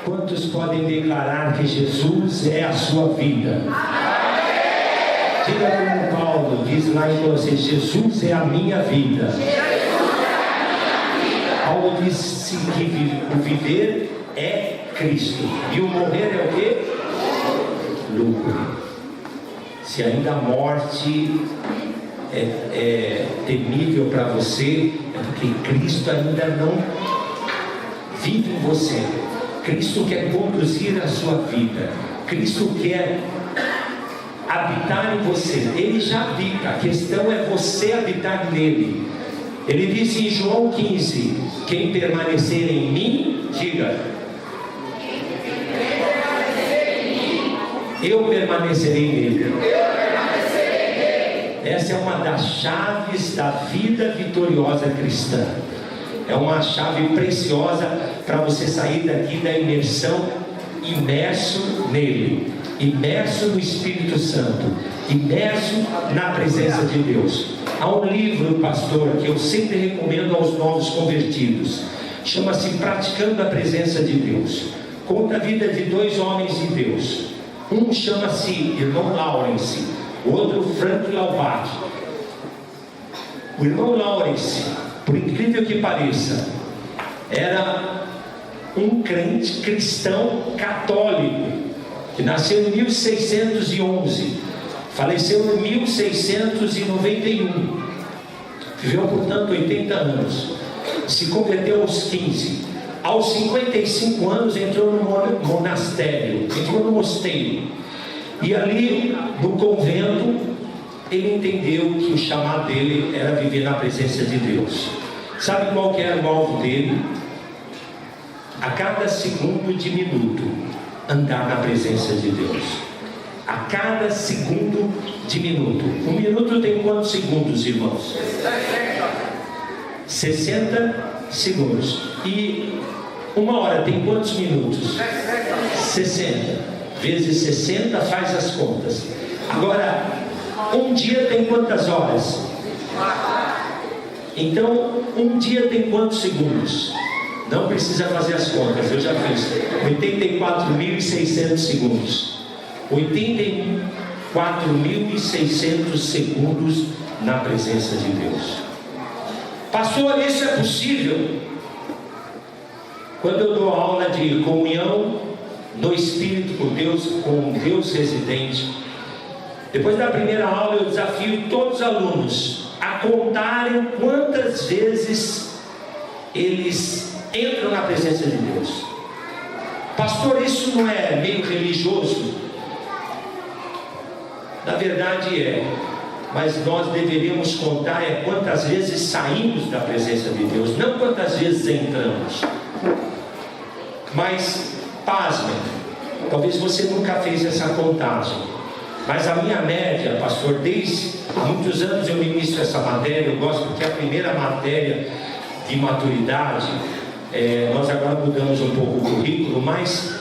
Quantos podem declarar que Jesus é a sua vida? Diga como Paulo diz lá em Colossenses: Jesus é a minha vida. Paulo disse que o viver é Cristo e o morrer é o quê? Lucro. Se ainda a morte é temível para você, é porque Cristo ainda não vive em você. Cristo quer conduzir a sua vida. Cristo quer habitar em você. Ele já habita. A questão é você habitar nele. Ele disse em João 15: quem permanecer em mim, diga, eu permanecerei nele. Essa é uma das chaves da vida vitoriosa cristã. É uma chave preciosa para você sair daqui da imersão, imerso nele, imerso no Espírito Santo, imerso na presença de Deus. Há um livro, pastor, que eu sempre recomendo aos novos convertidos, chama-se Praticando a Presença de Deus. Conta a vida de dois homens de Deus. Um chama-se irmão Lawrence, o outro Frank Laubach. O irmão Lawrence, por incrível que pareça, era um crente cristão católico que nasceu em 1611, faleceu em 1691, viveu portanto 80 anos, se converteu aos 15, aos 55 anos entrou no monastério, entrou no mosteiro, e ali no convento ele entendeu que o chamado dele era viver na presença de Deus. Sabe qual que era o alvo dele? A cada segundo de minuto andar na presença de Deus. A cada segundo de minuto. Um minuto tem quantos segundos, irmãos? 60 segundos. E uma hora tem quantos minutos? 60 vezes 60, faz as contas. Agora, um dia tem quantas horas? Então, um dia tem quantos segundos? Não precisa fazer as contas, eu já fiz. 84.600 segundos. 84.600 segundos na presença de Deus. Pastor, isso é possível? Quando eu dou aula de comunhão no Espírito com Deus residente, depois da primeira aula eu desafio todos os alunos a contarem quantas vezes eles entram na presença de Deus. Pastor, isso não é meio religioso? Na verdade é, mas nós deveríamos contar quantas vezes saímos da presença de Deus, não quantas vezes entramos. Mas, pasmem, talvez você nunca fez essa contagem, mas a minha média, pastor, desde há muitos anos eu ministro essa matéria, eu gosto porque é a primeira matéria de maturidade. Nós agora mudamos um pouco o currículo, mas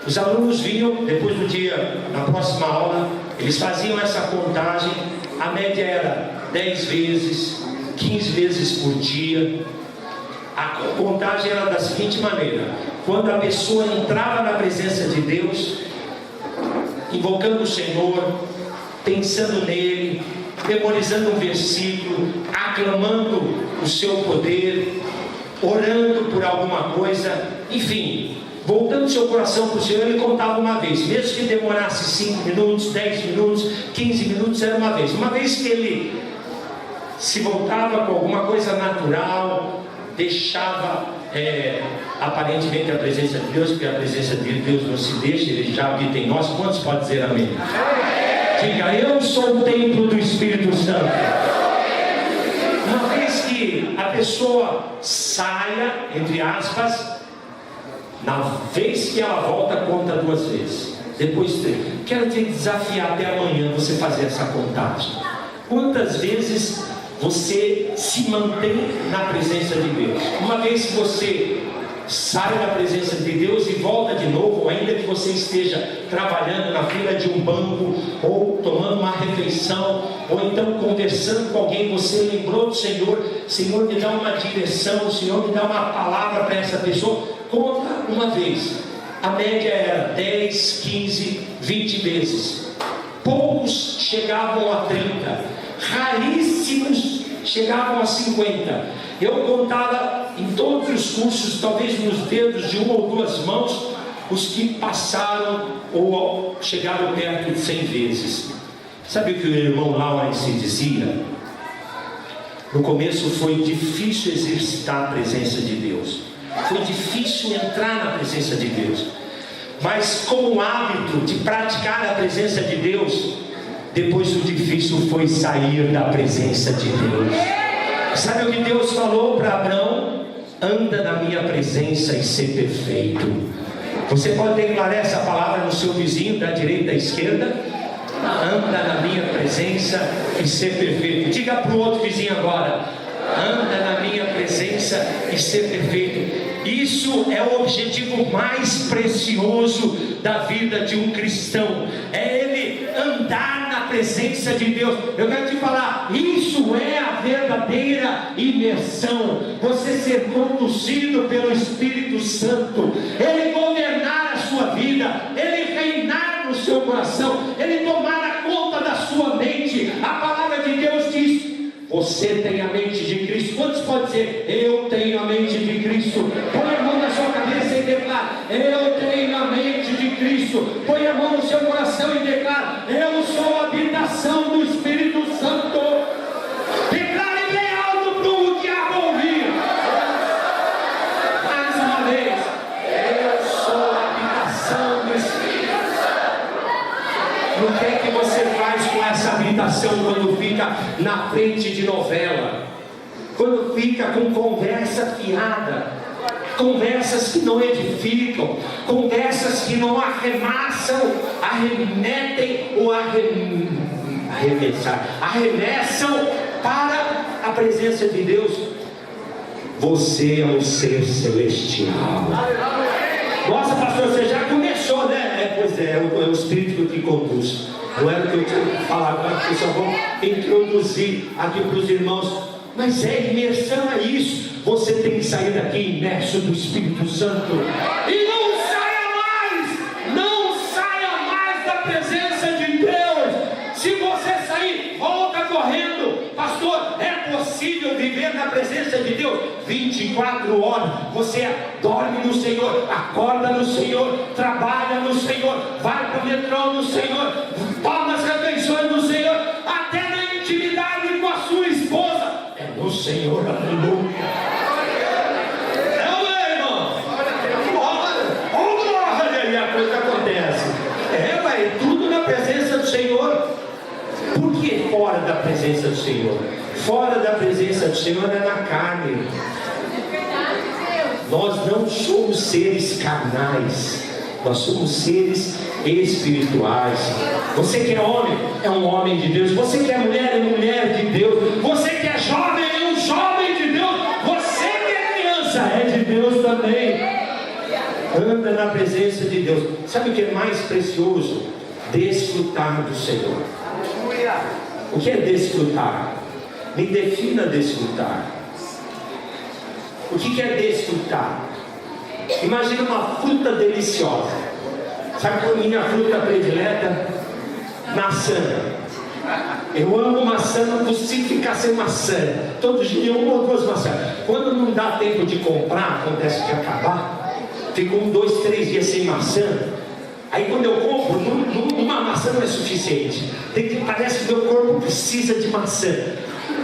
os alunos vinham, depois do dia, na próxima aula, eles faziam essa contagem, a média era 10 vezes, 15 vezes por dia. A contagem era da seguinte maneira: quando a pessoa entrava na presença de Deus, invocando o Senhor, pensando nele, memorizando um versículo, aclamando o seu poder, orando por alguma coisa, enfim, voltando seu coração para o Senhor, ele contava uma vez, mesmo que demorasse 5 minutos, 10 minutos, 15 minutos, era uma vez. Uma vez que ele se voltava com alguma coisa natural, deixava aparentemente a presença de Deus, porque a presença de Deus não se deixa, ele já habita em nós. Quantos podem dizer amém? Diga, eu sou o templo do Espírito Santo. Uma vez que a pessoa saia, entre aspas, na vez que ela volta, conta 2 vezes, depois 3. Quero te desafiar até amanhã você fazer essa contagem. Quantas vezes você se mantém na presença de Deus? Uma vez que você sai da presença de Deus e volta de novo, ou ainda que você esteja trabalhando na fila de um banco, ou tomando uma refeição, ou então conversando com alguém, você lembrou do Senhor, Senhor me dá uma direção, o Senhor me dá uma palavra para essa pessoa, conta uma vez. a média era 10, 15, 20 vezes. Poucos chegavam a 30, raríssimos chegavam a 50. Eu contava em todos os cursos, talvez nos dedos de uma ou duas mãos, os que passaram ou chegaram perto de 100 vezes. Sabe o que o irmão Lawrence dizia? No começo foi difícil exercitar a presença de Deus, foi difícil entrar na presença de Deus, mas com o hábito de praticar a presença de Deus, depois o difícil foi sair da presença de Deus. Sabe o que Deus falou para Abraão? Anda na minha presença e ser perfeito. Você pode declarar essa palavra no seu vizinho, da direita e da esquerda? Anda na minha presença e ser perfeito. Diga para o outro vizinho agora: anda na minha presença e ser perfeito. Isso é o objetivo mais precioso da vida de um cristão, é ele andar na presença de Deus. Eu quero te falar, isso é a verdadeira imersão, você ser conduzido pelo Espírito Santo, ele governar a sua vida, ele reinar no seu coração, ele tomar a conta da sua mente. A palavra de Deus diz: você tem a mente de Cristo. Quantos podem dizer: eu tenho a mente de Cristo? Põe a mão na sua cabeça e declara: eu tenho a mente de Cristo. Põe a mão no seu coração e declara: eu sou a habitação do Espírito Santo. Declare bem alto para o diabo ouvir. Mais uma vez: eu sou a habitação do Espírito Santo. O que é que você faz com essa habitação quando fica na frente de novela? Quando fica com conversa fiada, conversas que não edificam, conversas que não arremessam, arremetem ou arremessam para a presença de Deus. Você é um ser celestial. Nossa, pastor, você já começou, né? Pois é o Espírito que conduz. Não era o que eu tinha que falar agora, porque só vou introduzir aqui para os irmãos. Mas imersão é isso. Você tem que sair daqui imerso do Espírito Santo. E não saia mais da presença de Deus. Se você sair, volta correndo. Pastor, é possível viver na presença de Deus 24 horas? Você dorme no Senhor, acorda no Senhor, trabalha no Senhor, vai para o metrô no Senhor, toma as refeições no Senhor, até na intimidade com a sua esposa é no Senhor. Aleluia. Não é, irmão? Olha aí a coisa que acontece. É tudo na presença do Senhor. Por que fora da presença do Senhor? Fora da presença do Senhor é na carne. Nós não somos seres carnais, nós somos seres espirituais. Você que é homem, é um homem de Deus. Você que é mulher, é mulher de Deus. Você que é jovem, é um jovem de Deus. Você que é criança, é de Deus também. Anda na presença de Deus. Sabe o que é mais precioso? Desfrutar do Senhor. O que é desfrutar? Me defina desfrutar. O que é desfrutar? Imagina uma fruta deliciosa. Sabe qual é a minha fruta predileta? Maçã. Eu amo maçã, não consigo ficar sem maçã. Todo dia uma ou duas maçãs. Quando não dá tempo de comprar, acontece de acabar, fico 2, 3 dias sem maçã. Aí quando eu compro, uma maçã não é suficiente. Parece que meu corpo precisa de maçã.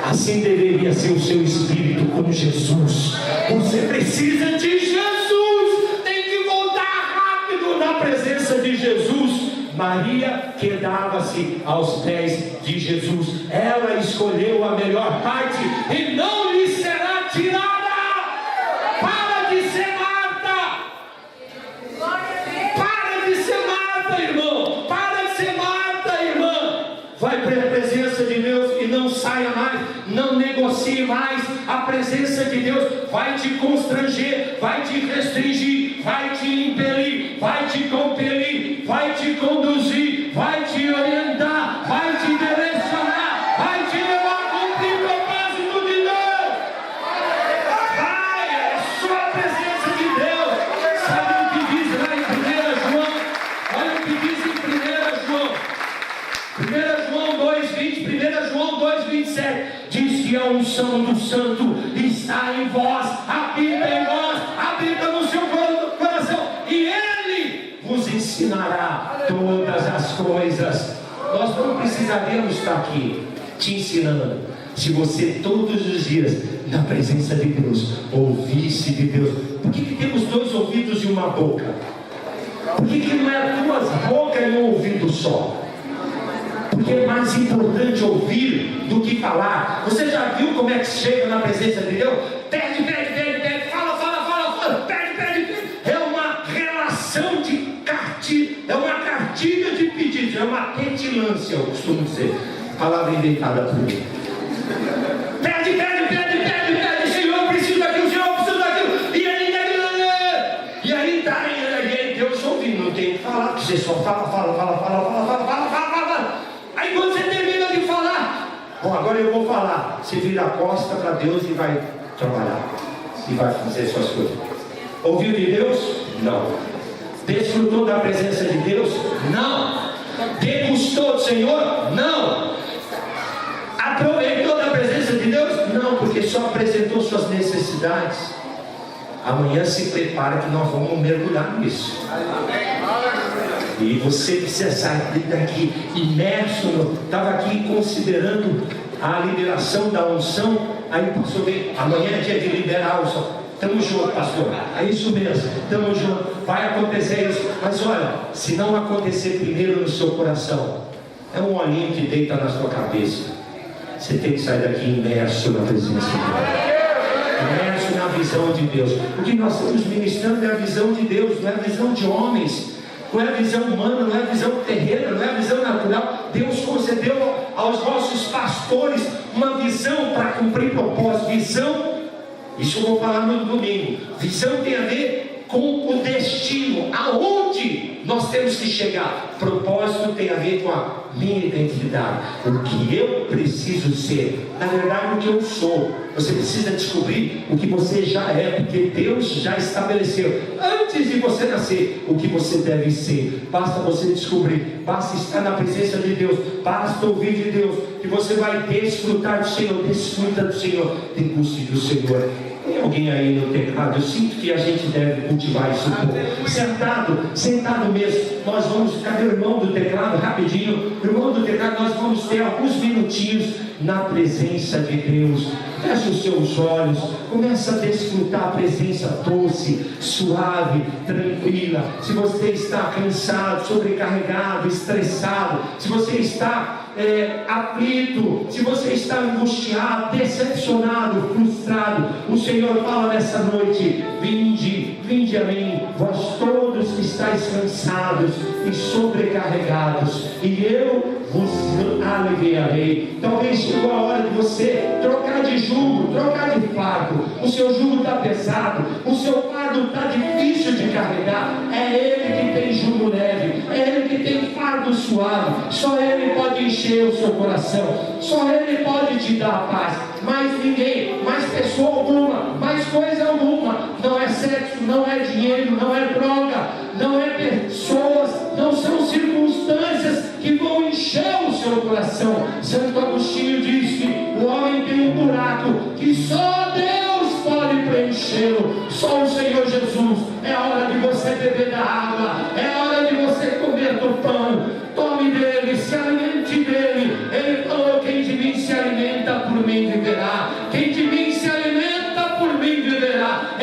Assim deveria ser o seu espírito com Jesus. Você precisa de Jesus. Tem que voltar rápido na presença de Jesus. Maria quedava-se aos pés de Jesus. Ela escolheu a melhor parte e não lhe será tirada. Para de ser Marta. Para de ser Marta, irmão. Para de ser Marta, irmã. Vai para a presença de Deus e não saia mais. Não negocie mais. A presença de Deus vai te constranger, vai te restringir, vai te impelir, vai te compelir, vai te conduzir, vai te orientar, vai te direcionar, vai te levar a cumprir o propósito de Deus. Vai, é só a presença de Deus. Sabe o que diz lá em 1 a unção do santo está em vós, habita em vós, habita no seu coração, e Ele vos ensinará todas as coisas. Nós não precisaríamos estar aqui te ensinando, se você todos os dias, na presença de Deus, ouvisse de Deus. Por que temos 2 ouvidos e uma boca? Por que não é 2 bocas e um ouvido só? Porque é mais importante ouvir do que falar. Você já viu como é que chega na presença de Deus? Pede, fala, pede. É uma relação de cartilha, é uma cartilha de pedidos, é uma petilância, eu costumo dizer. Palavra inventada por mim. Pede, Senhor, eu preciso daquilo, Senhor, eu preciso daquilo. E aí Deus ouvindo, não tem que falar, porque você só fala. Aí quando você termina de falar, bom, agora eu vou falar. Você vira a costa para Deus e vai trabalhar, e vai fazer suas coisas. Ouviu de Deus? Não. Desfrutou da presença de Deus? Não. Degustou do Senhor? Não. Aproveitou da presença de Deus? Não, porque só apresentou suas necessidades. Amanhã se prepara que nós vamos mergulhar nisso. E você precisa sair daqui imerso. Estava aqui considerando a liberação da unção. Aí passou bem, amanhã é dia de liberar a unção. Estamos juntos, pastor. É isso mesmo, estamos juntos. Vai acontecer isso. Mas olha, se não acontecer primeiro no seu coração, é um olhinho que deita na sua cabeça. Você tem que sair daqui imerso na presença de Deus, imerso na visão de Deus. O que nós estamos ministrando é a visão de Deus, não é a visão de homens, não é a visão humana, não é a visão terrena, não é a visão natural. Deus concedeu aos nossos pastores uma visão para cumprir propósito. Visão, isso eu vou falar no domingo. Visão tem a ver com o destino, aonde nós temos que chegar. Propósito tem a ver com a minha identidade, o que eu preciso ser, na verdade o que eu sou. Você precisa descobrir o que você já é, porque Deus já estabeleceu antes de você nascer o que você deve ser. Basta você descobrir, basta estar na presença de Deus, basta ouvir de Deus, que você vai desfrutar do Senhor. Desfruta do Senhor, deguste do Senhor. Tem alguém aí no teclado? Eu sinto que a gente deve cultivar isso um pouco. Sentado mesmo. Nós vamos, cadê o irmão do teclado? Rapidinho, irmão do teclado, nós vamos ter alguns minutinhos na presença de Deus. Feche os seus olhos, começa a desfrutar a presença doce, suave, tranquila. Se você está cansado, sobrecarregado, estressado, se você está aflito, se você está angustiado, decepcionado, frustrado, o Senhor fala nessa noite: vinde a mim, vós todos que estáis cansados e sobrecarregados, e eu vos aliviarei. Talvez chegou a hora de você trocar de jugo, trocar de fardo. O seu jugo está pesado, o seu fardo está difícil de carregar. É Ele que tem jugo leve, é Ele que tem fardo suave. Só Ele pode encher o seu coração, só Ele pode te dar a paz. Mais ninguém, mais pessoa alguma, mais coisa alguma. Não é sexo, não é dinheiro, não é droga, não é pessoas, não são circunstâncias que vão encher o seu coração. Santo Agostinho diz que o homem tem um buraco que só Deus pode preenchê-lo, só o Senhor Jesus. É hora de você beber da água, é hora de você comer do pão. Tome dele, se alimente dele. Ele falou: quem de mim se alimenta, por mim viverá. Quem de mim se alimenta, por mim viverá.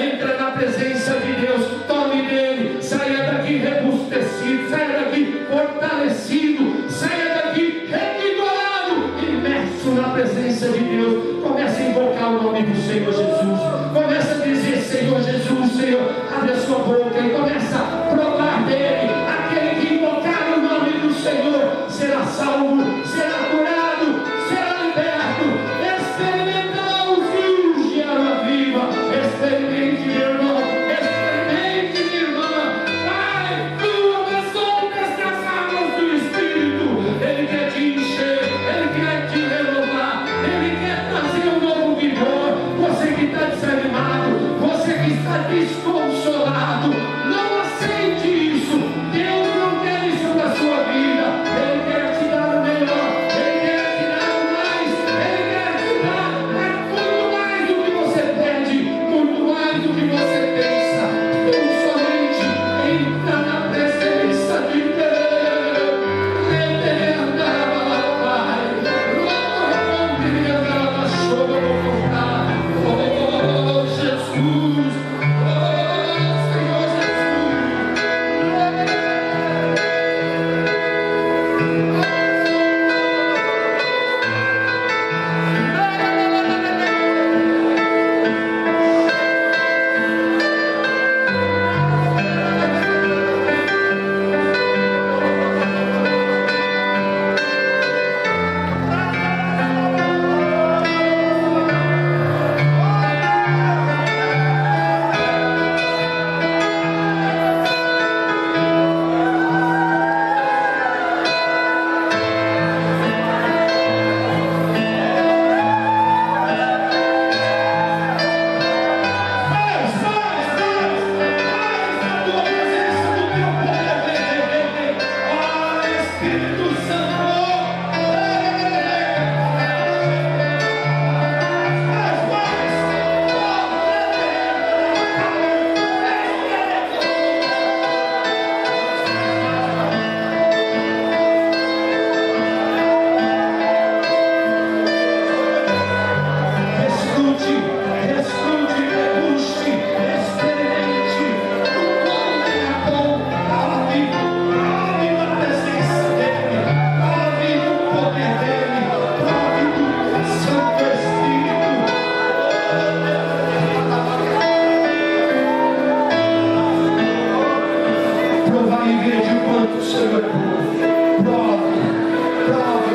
provar e ver de quanto o Senhor é bom. Prove, prove,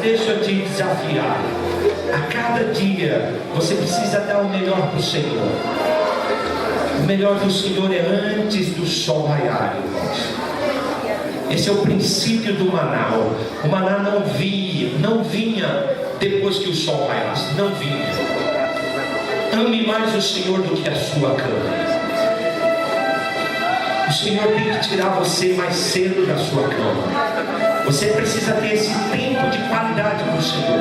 deixa eu te desafiar. A cada dia você precisa dar o melhor para o Senhor. O melhor do Senhor é antes do sol raiar, irmãos. Esse é o princípio do maná. O maná não vinha depois que o sol raiasse. Não vinha. Ame mais o Senhor do que a sua cama. O Senhor tem que tirar você mais cedo da sua cama. Você precisa ter esse tempo de qualidade com o Senhor.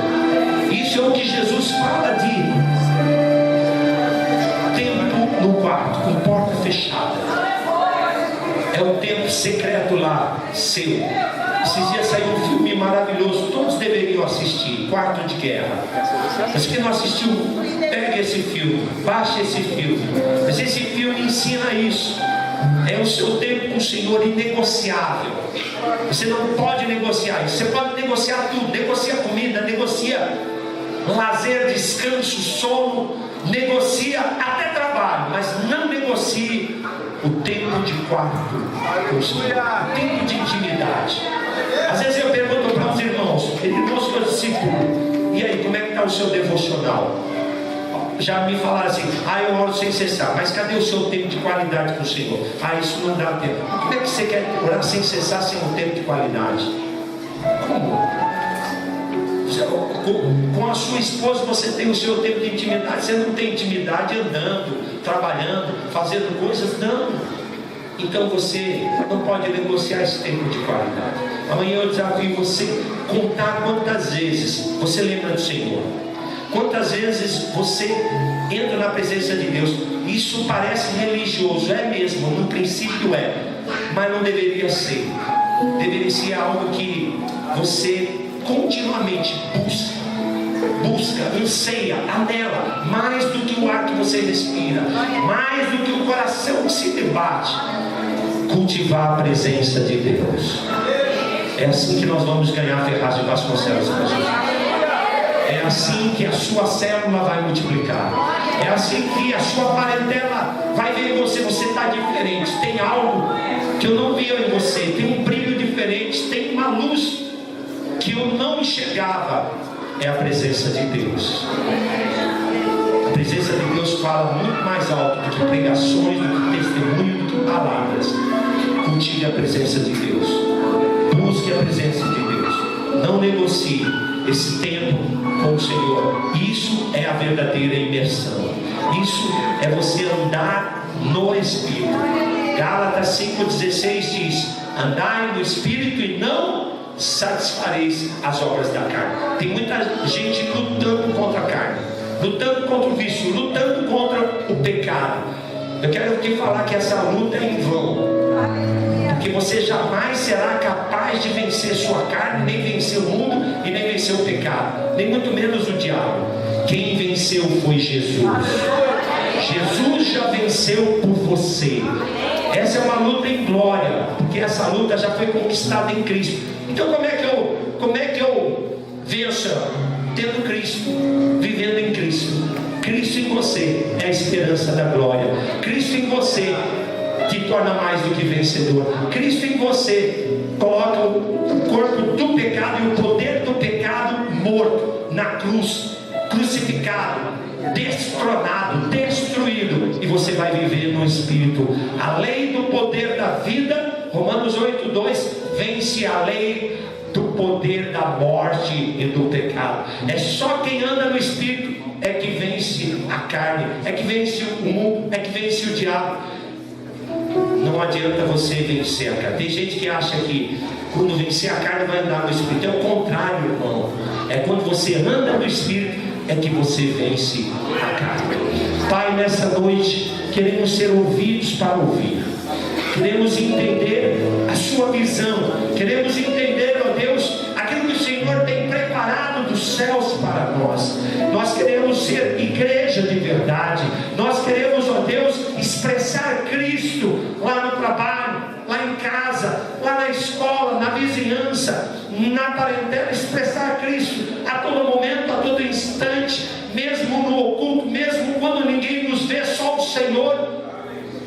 Isso é o que Jesus fala de tempo no quarto, com porta fechada. É o tempo secreto lá, seu. Esses dias saiu um filme maravilhoso, todos deveriam assistir, Quarto de Guerra. Mas quem não assistiu, pega esse filme, baixa esse filme. Mas esse filme ensina isso. É o seu tempo com o Senhor inegociável. Você não pode negociar isso. Você pode negociar tudo, negocia comida, negocia lazer, descanso, sono, negocia até trabalho, mas não negocie o tempo de quarto com o Senhor, o tempo de intimidade. Às vezes eu pergunto para os irmãos que eu discipulo, e aí, como é que está o seu devocional? Já me falaram assim, eu oro sem cessar, mas cadê o seu tempo de qualidade com o Senhor? Isso não dá tempo. Como é que você quer orar sem cessar, sem um tempo de qualidade? Como? Com a sua esposa você tem o seu tempo de intimidade. Você não tem intimidade andando, trabalhando, fazendo coisas, não. Então você não pode negociar esse tempo de qualidade. Amanhã eu desafio você contar quantas vezes você lembra do Senhor, quantas vezes você entra na presença de Deus. Isso parece religioso, é mesmo, no princípio é, mas não deveria ser. Deveria ser algo que você continuamente busca, anseia, anela, mais do que o ar que você respira, mais do que o coração que se debate. Cultivar a presença de Deus. É assim que nós vamos ganhar Ferraz de Vasconcelos. É assim que a sua célula vai multiplicar. É assim que a sua parentela vai ver em você. Você está diferente. Tem algo que eu não via em você. Tem um brilho diferente. Tem uma luz que eu não enxergava. É a presença de Deus. A presença de Deus fala muito mais alto do que pregações, do que testemunho, do que palavras. Cultive a presença de Deus. Busque a presença de Deus. Não negocie esse tempo com o Senhor. Isso é a verdadeira imersão. Isso é você andar no Espírito. Gálatas 5,16 diz: andai no Espírito e não satisfareis as obras da carne. Tem muita gente lutando contra a carne, lutando contra o vício, lutando contra o pecado. Eu quero te falar que essa luta é em vão, porque você jamais será capaz de vencer sua carne, nem vencer o mundo e nem vencer o pecado, nem muito menos o diabo. Quem venceu foi Jesus. Jesus já venceu por você. Essa é uma luta em glória, porque essa luta já foi conquistada em Cristo. Então como é que eu venço? Tendo Cristo, vivendo em Cristo. Cristo em você é a esperança da glória. Cristo em você te torna mais do que vencedor. Cristo em você coloca o corpo do pecado e o poder do pecado morto na cruz, crucificado, destronado, destruído, e você vai viver no Espírito. A lei do poder da vida, Romanos 8,2, vence a lei do poder da morte e do pecado. É só quem anda no Espírito é que vence a carne, é que vence o mundo, é que vence o diabo. Não adianta você vencer a carne. Tem gente que acha que quando vencer a carne vai andar no Espírito. É o contrário, irmão. É quando você anda no Espírito é que você vence a carne. Pai, nessa noite queremos ser ouvidos para ouvir. Queremos entender a sua visão. Queremos entender, ó Deus, aquilo que o Senhor tem preparado dos céus para nós. Nós queremos ser igreja de verdade. Nós queremos, ó Deus, expressar Cristo lá no trabalho, lá em casa, lá na escola, na vizinhança, na parentela. Expressar Cristo a todo momento, a todo instante, mesmo no oculto, mesmo quando ninguém nos vê, só o Senhor.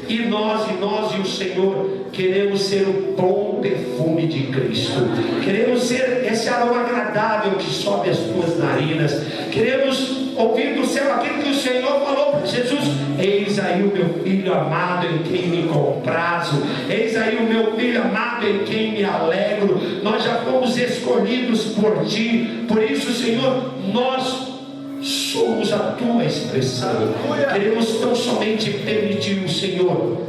E nós e o Senhor queremos ser o bom perfume de Cristo. Queremos ser esse aroma agradável que sobe as tuas narinas. Queremos ouvir do céu aquilo que o Senhor falou para Jesus: eis aí o meu filho amado em quem me comprazo. Eis aí o meu filho amado em quem me alegro. Nós já fomos escolhidos por ti. Por isso, Senhor, nós somos a tua expressão. Queremos tão somente permitir o Senhor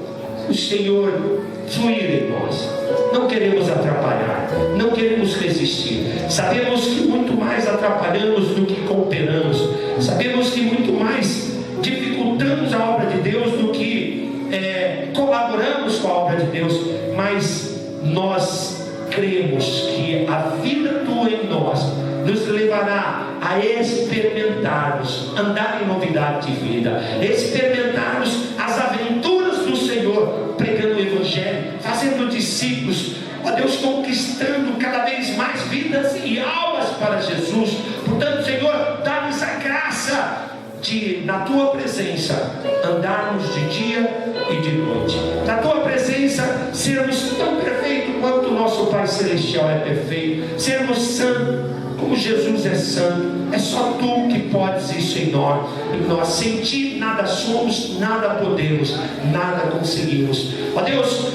fluir em nós. Não queremos atrapalhar, não queremos resistir. Sabemos que muito mais atrapalhamos do que cooperamos. Sabemos que muito mais dificultamos a obra de Deus do que colaboramos com a obra de Deus. Mas nós cremos que a vida tua em nós nos levará a experimentarmos, andar em novidade de vida, experimentarmos as aventuras do Senhor, pregando o Evangelho, fazendo discípulos, ó Deus, conquistando cada vez mais vidas e almas para Jesus. Portanto, Senhor, dá-nos a graça de, na tua presença, andarmos de dia e de noite. Na tua presença, sermos tão perfeitos quanto o nosso Pai Celestial é perfeito, sermos santos como Jesus é santo. É só tu que podes isso em nós. Sem ti nada somos, nada podemos, nada conseguimos. Ó Deus,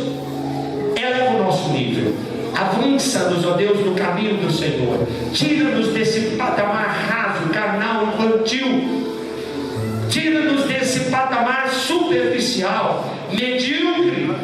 eleva o nosso nível, avança-nos, ó Deus, no caminho do Senhor. Tira-nos desse patamar raso, carnal, infantil. Tira-nos desse patamar superficial, medíocre,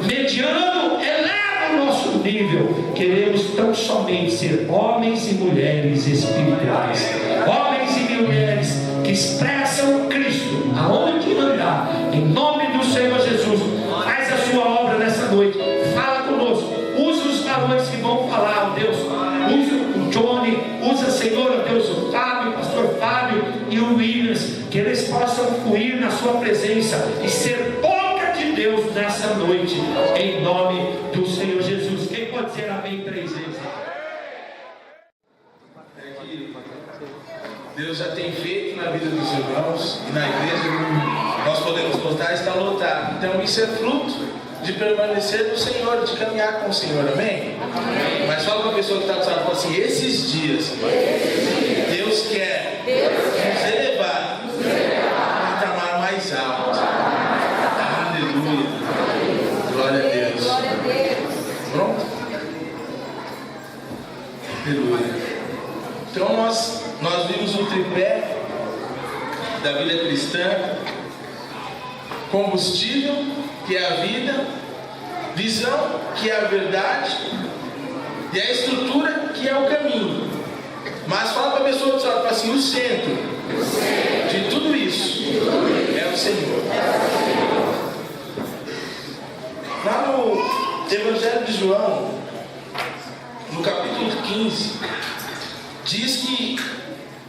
mediano. Eleva o nosso nível. Queremos tão somente ser homens e mulheres espirituais, homens e mulheres que expressam Cristo aonde andar. Em nome do Senhor Jesus, faz a sua obra nessa noite. Fala conosco. Usa os varões que vão falar, ó Deus. Usa o Johnny, usa, Senhor, ó Deus, o Fábio, o pastor Fábio e o Williams, que eles possam fluir na sua presença e ser boca de Deus nessa noite, em nome do Senhor Jesus. Quem pode dizer amém 3 vezes? Deus já tem feito na vida dos irmãos, e na igreja nós podemos notar, está lotado. Então isso é fruto de permanecer no Senhor, de caminhar com o Senhor, amém? Amém. Mas fala para a pessoa que está do lado, fala assim: esses dias Deus quer nos elevar a um patamar mais alto. Aleluia. Glória a Deus. Pronto? Aleluia. Então nós vimos o tripé da vida cristã: combustível, que é a vida; visão, que é a verdade; e a estrutura, que é o caminho. Mas fala para a pessoa que fala assim: o centro de tudo isso é o Senhor. Lá no Evangelho de João, no capítulo 15, diz que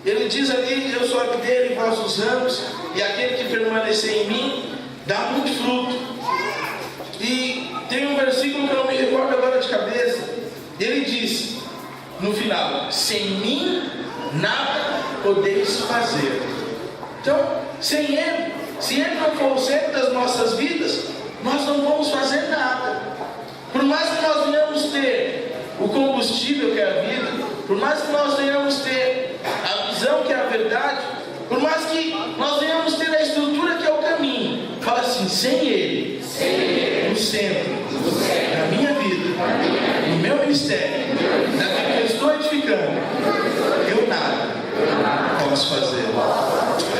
ele diz ali: eu sou a videira e vós os ramos, e aquele que permanecer em mim dá muito fruto. E tem um versículo que eu não me recordo agora de cabeça. Ele diz no final: sem mim nada podeis fazer. Então, sem Ele, se Ele não for o centro das nossas vidas, nós não vamos fazer nada. Por mais que nós venhamos ter o combustível, que é a vida, por mais que nós venhamos ter a visão, que é a verdade, por mais que nós venhamos ter a estrutura, que é o caminho, fala assim: sem Ele, no centro da minha vida, no meu ministério, daquilo que eu estou edificando, eu nada posso fazer.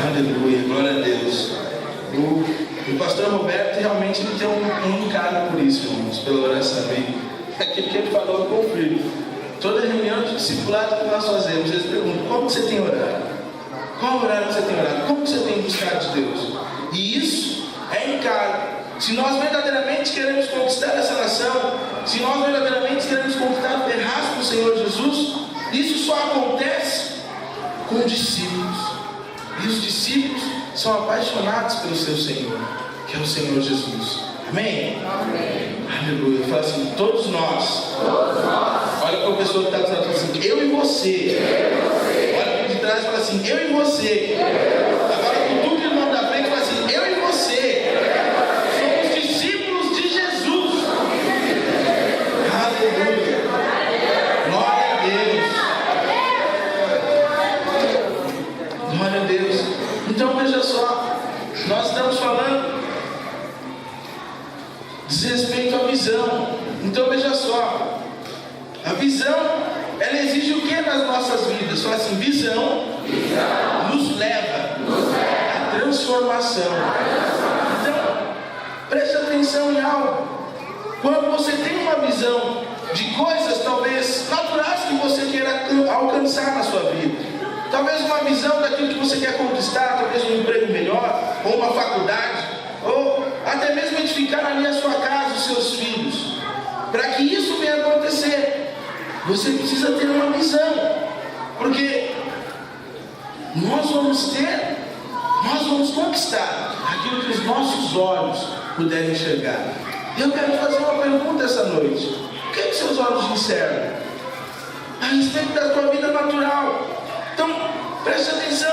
Aleluia, glória a Deus. O pastor Roberto realmente ele tem um encargo por isso, irmãos, pela oração dele. Aquilo que ele falou eu confirmo. Toda reunião de discipulado que nós fazemos, eles perguntam: como você tem orado? Qual horário você tem orado? Como você tem buscado de Deus? E isso é encargo. Se nós verdadeiramente queremos conquistar essa nação, se nós verdadeiramente queremos conquistar o terraço do Senhor Jesus, isso só acontece com discípulos. E os discípulos são apaixonados pelo seu Senhor, que é o Senhor Jesus. Amém? Amém. Aleluia. Fala assim: todos nós. Olha para a pessoa que está dizendo assim: eu e você. Olha para de trás e fala assim: eu e você. Agora cutuca o irmão da frente e fala assim: eu e você somos discípulos de Jesus. Aleluia. Glória a Deus. Glória a Deus. Então veja só, nós estamos falando diz respeito à visão. Então veja só, a visão, ela exige o que nas nossas vidas? Fala assim: visão nos leva à transformação. Então, preste atenção em algo. quando você tem uma visão de coisas talvez naturais que você queira alcançar na sua vida, talvez uma visão daquilo que você quer conquistar, talvez um emprego melhor, ou uma faculdade, ou até mesmo edificar ali a sua casa, os seus filhos. Para que isso venha acontecer, você precisa ter uma visão, porque nós vamos conquistar aquilo que os nossos olhos puderem enxergar. E eu quero fazer uma pergunta essa noite: o que é que seus olhos enxergam a respeito da tua vida natural? Então, preste atenção.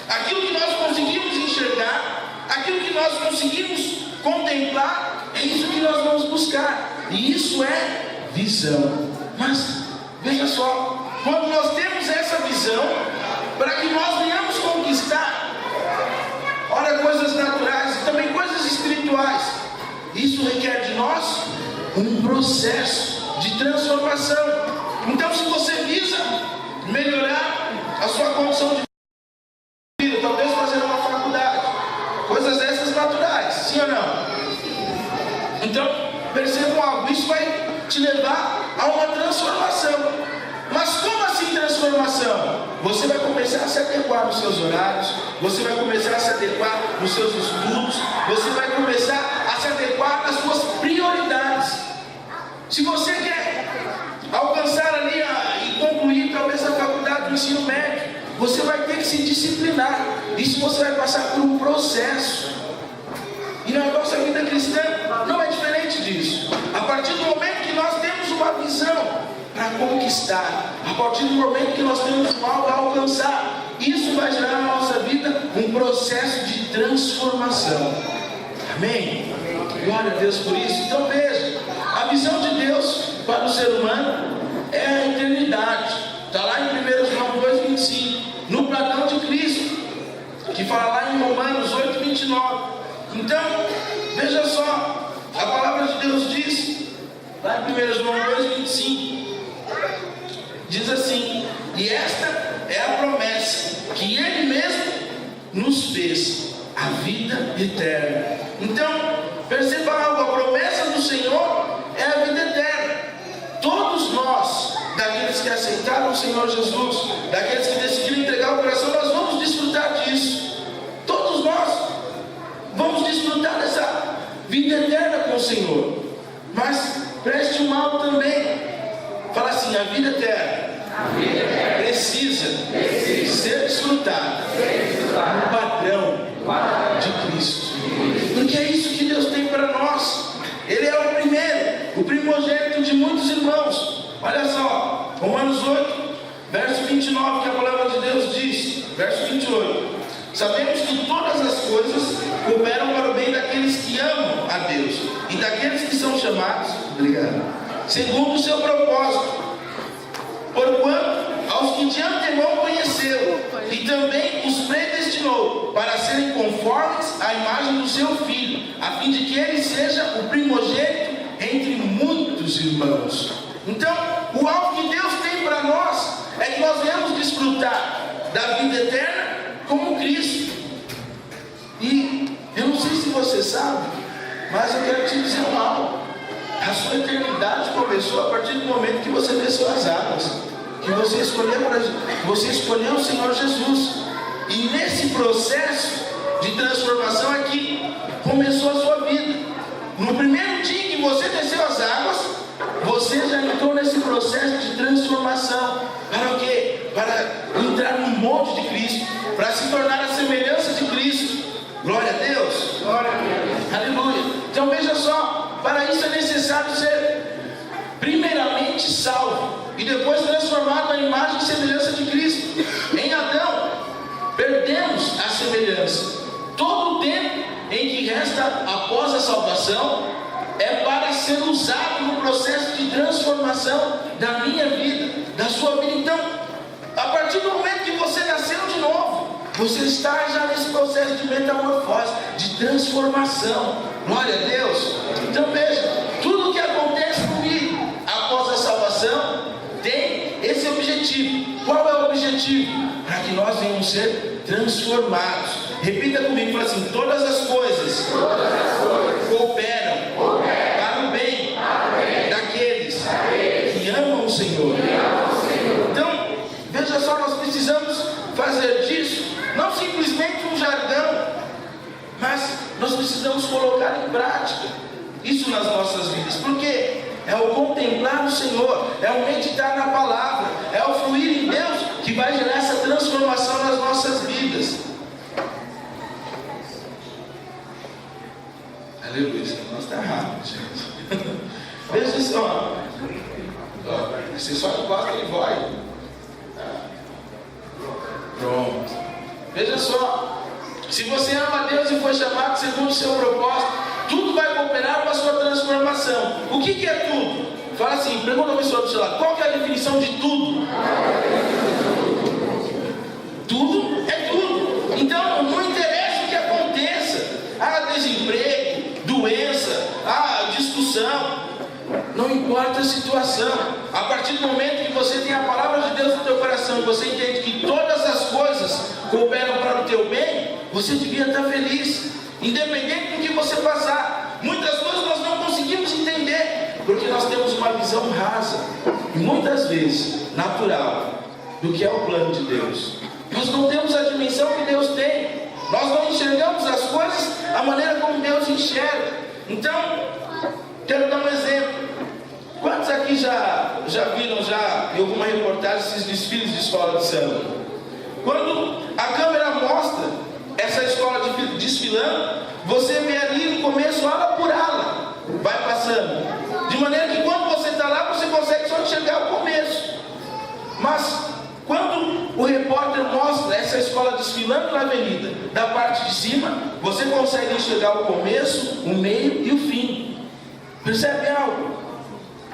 Aquilo que nós conseguimos enxergar, aquilo que nós conseguimos contemplar, é isso que nós vamos buscar. E isso é visão. Mas, veja só, quando nós temos essa visão, para que nós venhamos conquistar, ora, coisas naturais e também coisas espirituais, isso requer de nós um processo de transformação. Então, se você visa melhorar a sua condição de vida, talvez fazer uma faculdade, coisas essas naturais, sim ou não? Então, percebam algo, isso vai te levar a uma transformação. Mas como assim transformação? Você vai começar a se adequar nos seus horários, você vai começar a se adequar nos seus estudos, você vai começar a se adequar nas suas prioridades. Se você quer alcançar ali e concluir talvez a faculdade do ensino médio, você vai ter que se disciplinar. Isso você vai passar por um processo. E na nossa vida cristã não é diferente disso. A partir do momento que nós temos uma visão para conquistar, a partir do momento que nós temos algo a alcançar, isso vai gerar na nossa vida um processo de transformação. Amém? Glória a Deus por isso. Então veja, a visão de Deus para o ser humano é a eternidade. Está lá em 1 João 2,25, no padrão de Cristo, que fala lá em Romanos 8,29. Então, veja só, a palavra de Deus diz, lá em 1 João 2,25, diz assim: e esta é a promessa que Ele mesmo nos fez, a vida eterna. Então, perceba algo, a promessa do Senhor é a vida eterna. Todos nós, daqueles que aceitaram o Senhor Jesus, daqueles que decidiram entregar o coração, nós vamos desfrutar disso. Todos nós vamos desfrutar dessa vida eterna com o Senhor. Mas preste um mal também. Fala assim: a vida eterna precisa ser desfrutada no padrão de Cristo. Porque é isso que Deus tem para nós. Ele é o primeiro, o primogênito de muitos irmãos. Olha só, Romanos 8, verso 29, que a palavra de Deus diz, verso 28: sabemos que todas as coisas cooperam para o bem daqueles que amam a Deus e daqueles que são chamados, segundo o seu propósito. Porquanto aos que de antemão conheceu, e também os predestinou para serem conformes à imagem do seu Filho, a fim de que ele seja o primogênito entre muitos irmãos. Então, o alvo que Deus tem para nós é que nós venhamos desfrutar da vida eterna como Cristo. E eu não sei se você sabe, mas eu quero te dizer algo: a sua eternidade começou a partir do momento que você desceu as águas, que você escolheu o Senhor Jesus. E nesse processo de transformação é que começou a sua vida. No primeiro dia que você desceu as águas, você já entrou nesse processo de transformação. Para o quê? Para entrar no molde de Cristo, para se tornar a semelhança de Cristo. Glória a Deus. Glória a Deus. Aleluia. Então veja só, para isso é necessário ser primeiramente salvo e depois transformado na imagem e semelhança de Cristo. Em Adão perdemos a semelhança. Todo o tempo em que resta após a salvação é para ser usado no processo de transformação da minha vida, da sua vida. Então, a partir do momento que você nasceu de novo, você está já nesse processo de metamorfose, de transformação. Glória a Deus. Então veja, tudo o que acontece comigo após a salvação tem esse objetivo. Qual é o objetivo? Para que nós venhamos ser transformados. Repita comigo, fala assim: todas as coisas cooperam para o bem Senhor. Então, veja só, nós precisamos fazer disso, não simplesmente um jargão, mas nós precisamos colocar em prática isso nas nossas vidas, porque é o contemplar o Senhor, é o meditar na palavra, é o fluir em Deus que vai gerar essa transformação nas nossas vidas. Aleluia, esse negócio está rápido, gente. Veja só, você só encosta e vai. Pronto. Veja só, se você ama a Deus e foi chamado segundo o seu propósito, tudo vai cooperar para a sua transformação. O que é tudo? Fala assim, pergunta a pessoa do seu lado, qual que é a definição de tudo? Tudo é tudo. Então, não interessa o que aconteça. Desemprego, doença, discussão. Não importa a situação. A partir do momento que você tem a palavra de Deus no teu coração e você entende que todas as coisas cooperam para o teu bem, você devia estar feliz, independente do que você passar. Muitas coisas nós não conseguimos entender, porque nós temos uma visão rasa e muitas vezes natural do que é o plano de Deus. Nós não temos a dimensão que Deus tem. Nós não enxergamos as coisas da maneira como Deus enxerga. Então, quero dar um exemplo. Quantos aqui já viram em alguma reportagem esses desfiles de escola de samba? Quando a câmera mostra essa escola desfilando, você vê ali no começo ala por ala, vai passando, de maneira que quando você está lá, você consegue só enxergar o começo. Mas quando o repórter mostra essa escola desfilando na avenida, da parte de cima, você consegue enxergar o começo, o meio e o fim. Percebe algo?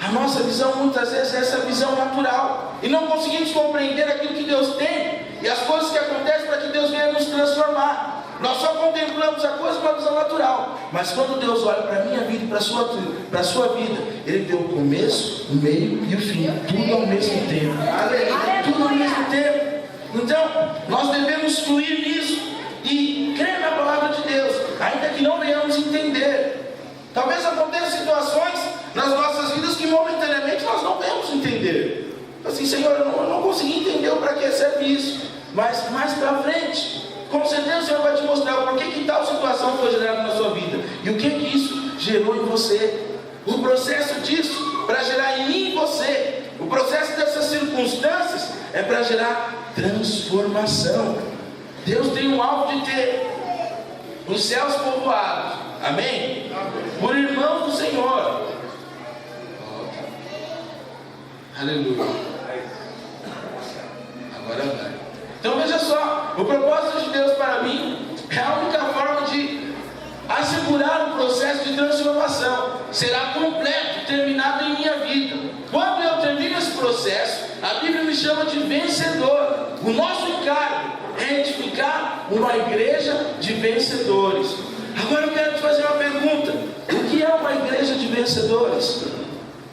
A nossa visão muitas vezes é essa visão natural, e não conseguimos compreender aquilo que Deus tem e as coisas que acontecem para que Deus venha nos transformar. Nós só contemplamos a coisa com a visão natural, mas quando Deus olha para a minha vida e para a sua vida, Ele deu o começo, o meio e o fim, tudo ao mesmo tempo. Aleluia. Tudo ao mesmo tempo. Então, nós devemos fluir nisso e crer na palavra de Deus, ainda que não venhamos entender. Talvez aconteçam situações nas nossas vidas que momentaneamente nós não vamos entender. Assim, Senhor, eu não consegui entender para que serve isso, mas mais para frente, com certeza o Senhor vai te mostrar o porquê que tal situação foi gerada na sua vida e o que isso gerou em você. O processo disso para gerar em mim e você, o processo dessas circunstâncias é para gerar transformação. Deus tem um alvo de ter os céus povoados, amém? Por irmãos do Senhor. Aleluia. Agora vai. Então veja só, o propósito de Deus para mim é a única forma de assegurar o processo de transformação. Será completo, terminado em minha vida. Quando eu termino esse processo, a Bíblia me chama de vencedor. O nosso encargo é edificar uma igreja de vencedores. Agora eu quero te fazer uma pergunta: o que é uma igreja de vencedores?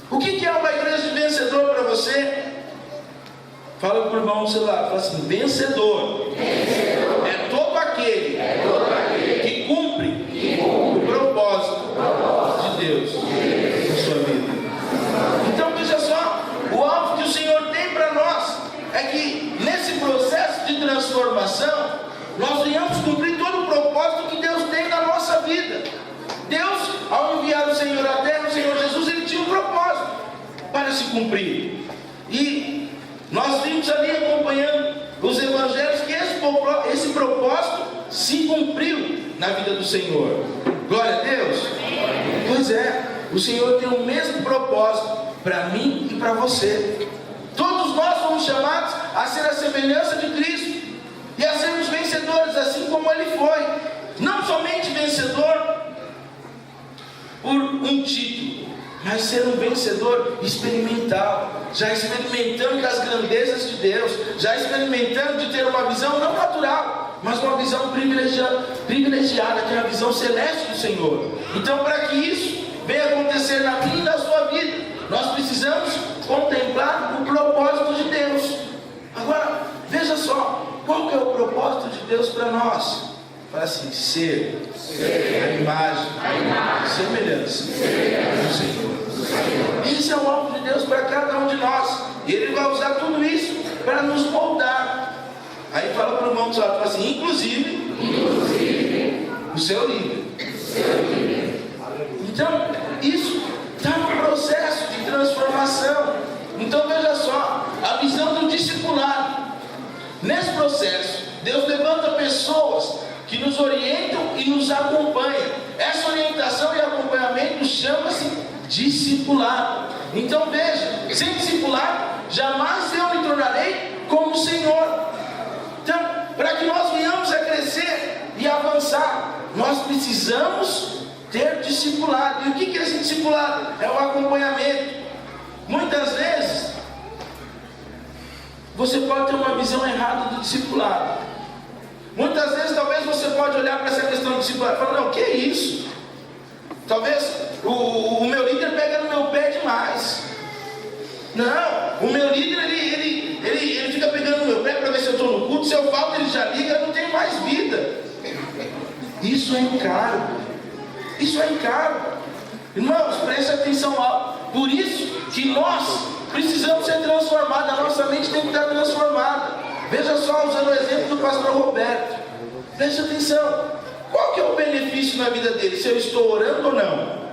O que é uma igreja de vencedor para você? Fala para o irmão do celular, fala assim: vencedor. É todo aquele que cumpre o propósito de Deus na sua vida. Então veja só, o alvo que o Senhor tem para nós é que nesse processo de transformação nós venhamos cumprir todo o propósito que Deus tem na nossa vida. Deus, ao enviar o Senhor à terra, o Senhor Jesus, Ele tinha um propósito para se cumprir. E nós vimos ali, acompanhando os evangelhos, que esse propósito se cumpriu na vida do Senhor. Glória a Deus. Pois é, o Senhor tem o mesmo propósito para mim e para você. Todos nós fomos chamados a ser a semelhança de Cristo e a sermos vencedores, assim como Ele foi. Não somente vencedor por um título, mas ser um vencedor experimental, já experimentando das grandezas de Deus, já experimentando de ter uma visão não natural, mas uma visão privilegiada, que é a visão celeste do Senhor. Então, para que isso venha acontecer na minha e na sua vida, nós precisamos contemplar o propósito de Deus. Agora, veja só, qual que é o propósito de Deus para nós? Fala assim: ser a imagem, semelhança do Senhor. Esse é o alvo de Deus para cada um de nós. E Ele vai usar tudo isso para nos moldar. Aí fala para o irmão do lado, fala assim, inclusive o seu líder. Então, isso está no processo de transformação. Então veja só, a visão do discipulado. Nesse processo, Deus levanta pessoas que nos orientam e nos acompanham. Essa orientação e acompanhamento chama-se discipulado. Então veja, sem discipulado, jamais eu me tornarei como o Senhor. Então, para que nós venhamos a crescer e avançar, nós precisamos ter discipulado. E o que é esse discipulado? É o acompanhamento. Muitas vezes você pode ter uma visão errada do discipulado. Muitas vezes talvez você pode olhar para essa questão do discipulado e falar, não, que é isso? Talvez o meu líder pega no meu pé demais. Não, o meu líder ele fica pegando no meu pé para ver se eu estou no culto. Se eu falto ele já liga, eu não tenho mais vida. Isso é encargo. Isso é encargo. Irmãos, preste atenção. Por isso que nós precisamos ser transformados. A nossa mente tem que estar transformada. Veja só, usando o exemplo do pastor Roberto. Preste atenção. Qual que é o benefício na vida dele? Se eu estou orando ou não?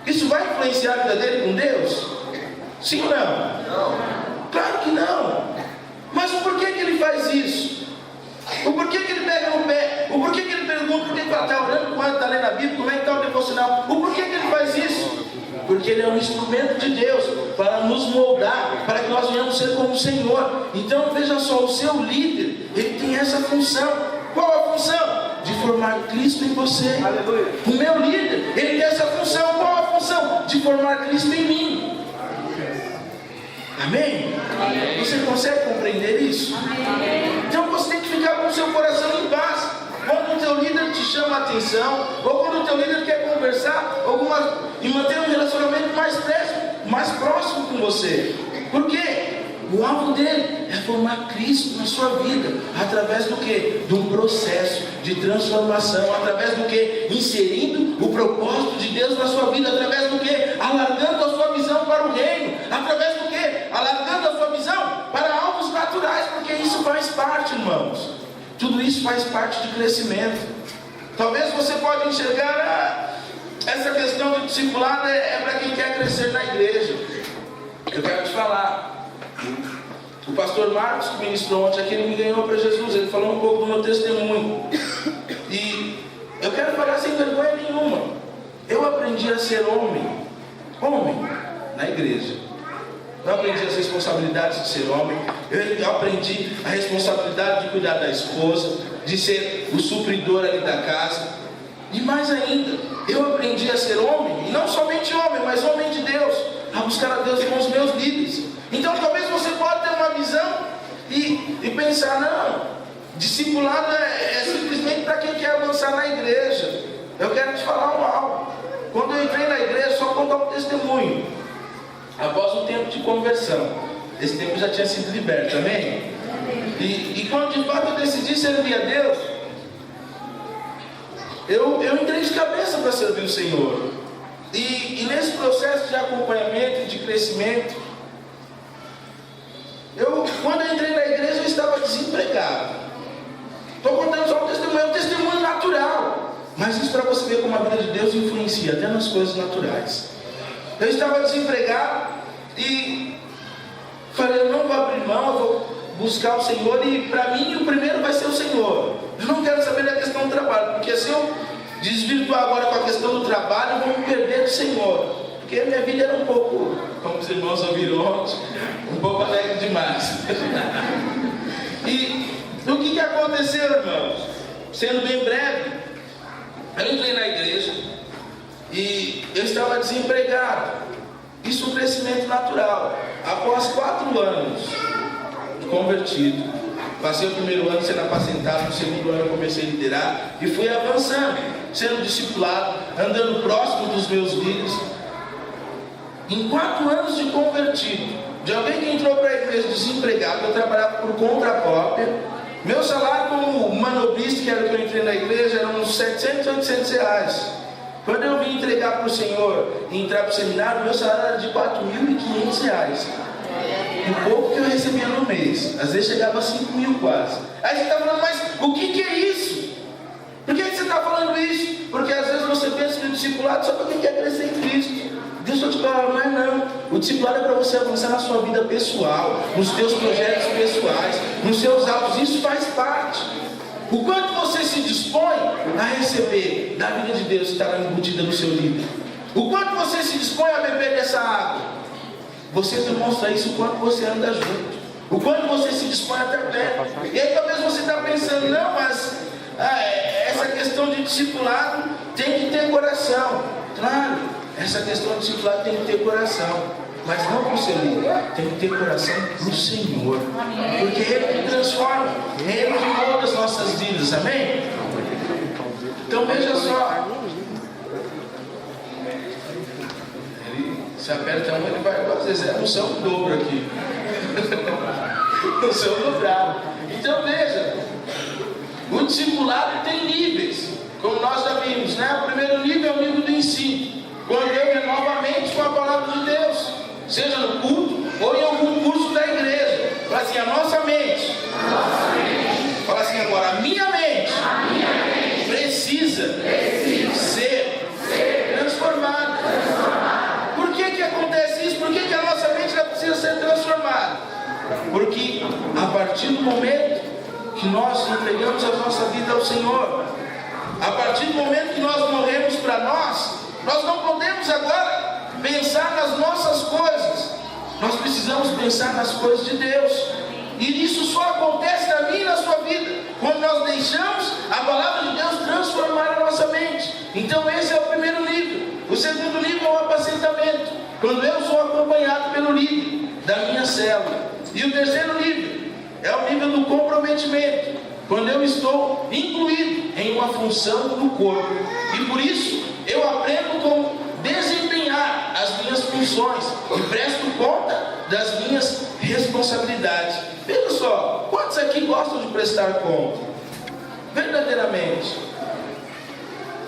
Isso vai influenciar a vida dele com Deus? Sim ou não? Não. Claro que não. Mas o porquê que ele faz isso? O porquê que ele pega no pé? O porquê que ele pergunta? Por que ele está orando? Quando está lendo a Bíblia? Como é que está o devocional? O porquê que ele faz isso? Porque ele é um instrumento de Deus para nos moldar, para que nós venhamos ser como o Senhor. Então veja só, o seu líder, ele tem essa função. Qual a função? De formar Cristo em você. Aleluia. O meu líder, ele tem essa função. Qual a função? De formar Cristo em mim. Amém? Amém. Você consegue compreender isso? Amém. Então você tem que ficar com o seu coração em paz. Quando o teu líder te chama a atenção, ou quando o teu líder quer conversar, e manter um relacionamento mais próximo com você. Por quê? O alvo dele é formar Cristo na sua vida. Através do quê? De um processo de transformação. Através do quê? Inserindo o propósito de Deus na sua vida. Através do quê? Alargando a sua visão para o reino. Através do quê? Alargando a sua visão para alvos naturais. Porque isso faz parte, irmãos. Tudo isso faz parte de crescimento. Talvez você pode enxergar essa questão de discipulado é para quem quer crescer na igreja. Eu quero te falar. O pastor Marcos, que ministrou ontem aqui, ele me ganhou para Jesus. Ele falou um pouco do meu testemunho. E eu quero falar sem vergonha nenhuma. Eu aprendi a ser homem na igreja. Eu aprendi as responsabilidades de ser homem. Eu aprendi a responsabilidade de cuidar da esposa, de ser o supridor ali da casa. E mais ainda, eu aprendi a ser homem, e não somente homem, mas homem de Deus, a buscar a Deus com os meus líderes. Então talvez você pode ter uma visão e pensar, não, discipulado é simplesmente para quem quer avançar na igreja. Eu quero te falar algo. Quando eu entrei na igreja, só contar um testemunho. Após um tempo de conversão, esse tempo já tinha sido liberto, amém? E quando de fato eu decidi servir a Deus, eu entrei de cabeça para servir o Senhor. E nesse processo de acompanhamento, de crescimento, quando eu entrei na igreja, eu estava desempregado. Estou contando só um testemunho natural. Mas isso para você ver como a vida de Deus influencia até nas coisas naturais. Eu estava desempregado e falei, eu não vou abrir mão, eu vou buscar o Senhor. E para mim o primeiro vai ser o Senhor. Eu não quero saber da questão do trabalho, porque se eu desvirtuar agora com a questão do trabalho, eu vou me perder do Senhor. Porque a minha vida era um pouco, como os irmãos ouviram ontem, um pouco alegre demais. E o que aconteceu, irmãos? Sendo bem breve, eu entrei na igreja e eu estava desempregado. Isso é um crescimento natural. Após 4 anos de convertido, passei o primeiro ano sendo apacentado, no segundo ano eu comecei a liderar e fui avançando, sendo discipulado, andando próximo dos meus líderes. Em 4 anos de convertido, de alguém que entrou para a igreja desempregado, eu trabalhava por conta própria. Meu salário como manobrista, que era o que eu entrei na igreja, era uns 700, 800 reais. Quando eu vim entregar para o Senhor e entrar para o seminário, meu salário era de R$4.500. O pouco que eu recebia no mês, às vezes chegava a 5 mil quase. Aí você está falando, mas o que é isso? Por que você está falando isso? Porque às vezes você pensa que o discipulado só para quem quer crescer em Cristo. Deus está te falando, não é não. O discipulado é para você avançar na sua vida pessoal, nos seus projetos pessoais, nos seus alvos. Isso faz parte. O quanto você se dispõe a receber da vida de Deus que está embutida no seu líder. O quanto você se dispõe a beber dessa água. Você demonstra isso o quanto você anda junto. O quanto você se dispõe a estar perto. E aí talvez você está pensando, não, mas essa questão de discipulado tem que ter coração. Claro, essa questão de discipulado tem que ter coração. Mas não para o seu líder, tem que ter coração para o Senhor. Porque Ele que transforma, Ele que molda as nossas vidas, amém? Então veja só. Ele se aperta um, ele vai duas vezes. É unção em dobro aqui. Unção dobrado. Então veja, o discipulado tem níveis, como nós já vimos, né? O primeiro nível é o nível do ensino, quando eu renovo a mente com a palavra de Deus, seja no culto ou em algum curso da igreja. Fala assim, a nossa mente. Fala assim agora, a minha mente precisa ser transformada. Por que acontece isso? Por que a nossa mente precisa ser transformada? Porque a partir do momento que nós entregamos a nossa vida ao Senhor, a partir do momento que nós morremos para nós não podemos agora pensar nas nossas coisas. Nós precisamos pensar nas coisas de Deus. E isso só acontece na minha e na sua vida, quando nós deixamos a palavra de Deus transformar a nossa mente. Então esse é o primeiro nível. O segundo nível é o apacentamento, quando eu sou acompanhado pelo líder da minha célula. E o terceiro nível é o nível do comprometimento, quando eu estou incluído em uma função do corpo. E por isso eu aprendo como desempenhar as minhas funções e presto conta das minhas responsabilidades. Veja só, quantos aqui gostam de prestar conta? Verdadeiramente.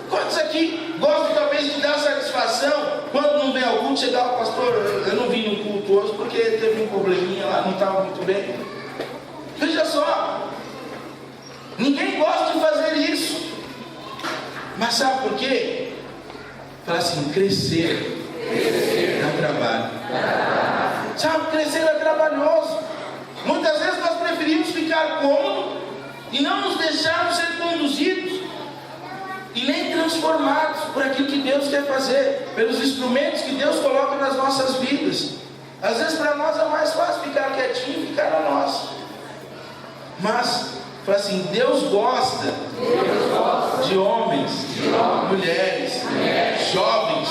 Quantos aqui gostam talvez de dar satisfação quando não vem ao culto, chegar ao pastor, eu não vim no culto hoje porque teve um probleminha lá, não estava muito bem. Veja só, ninguém gosta de fazer isso. Mas sabe por quê? Fala assim, crescer dá trabalho. Sabe, crescer é trabalhoso. Muitas vezes nós preferimos ficar cômodos e não nos deixarmos ser conduzidos e nem transformados por aquilo que Deus quer fazer, pelos instrumentos que Deus coloca nas nossas vidas. Às vezes para nós é mais fácil ficar quietinho e ficar na nossa. Mas, fala assim, Deus gosta de homens, mulheres, jovens,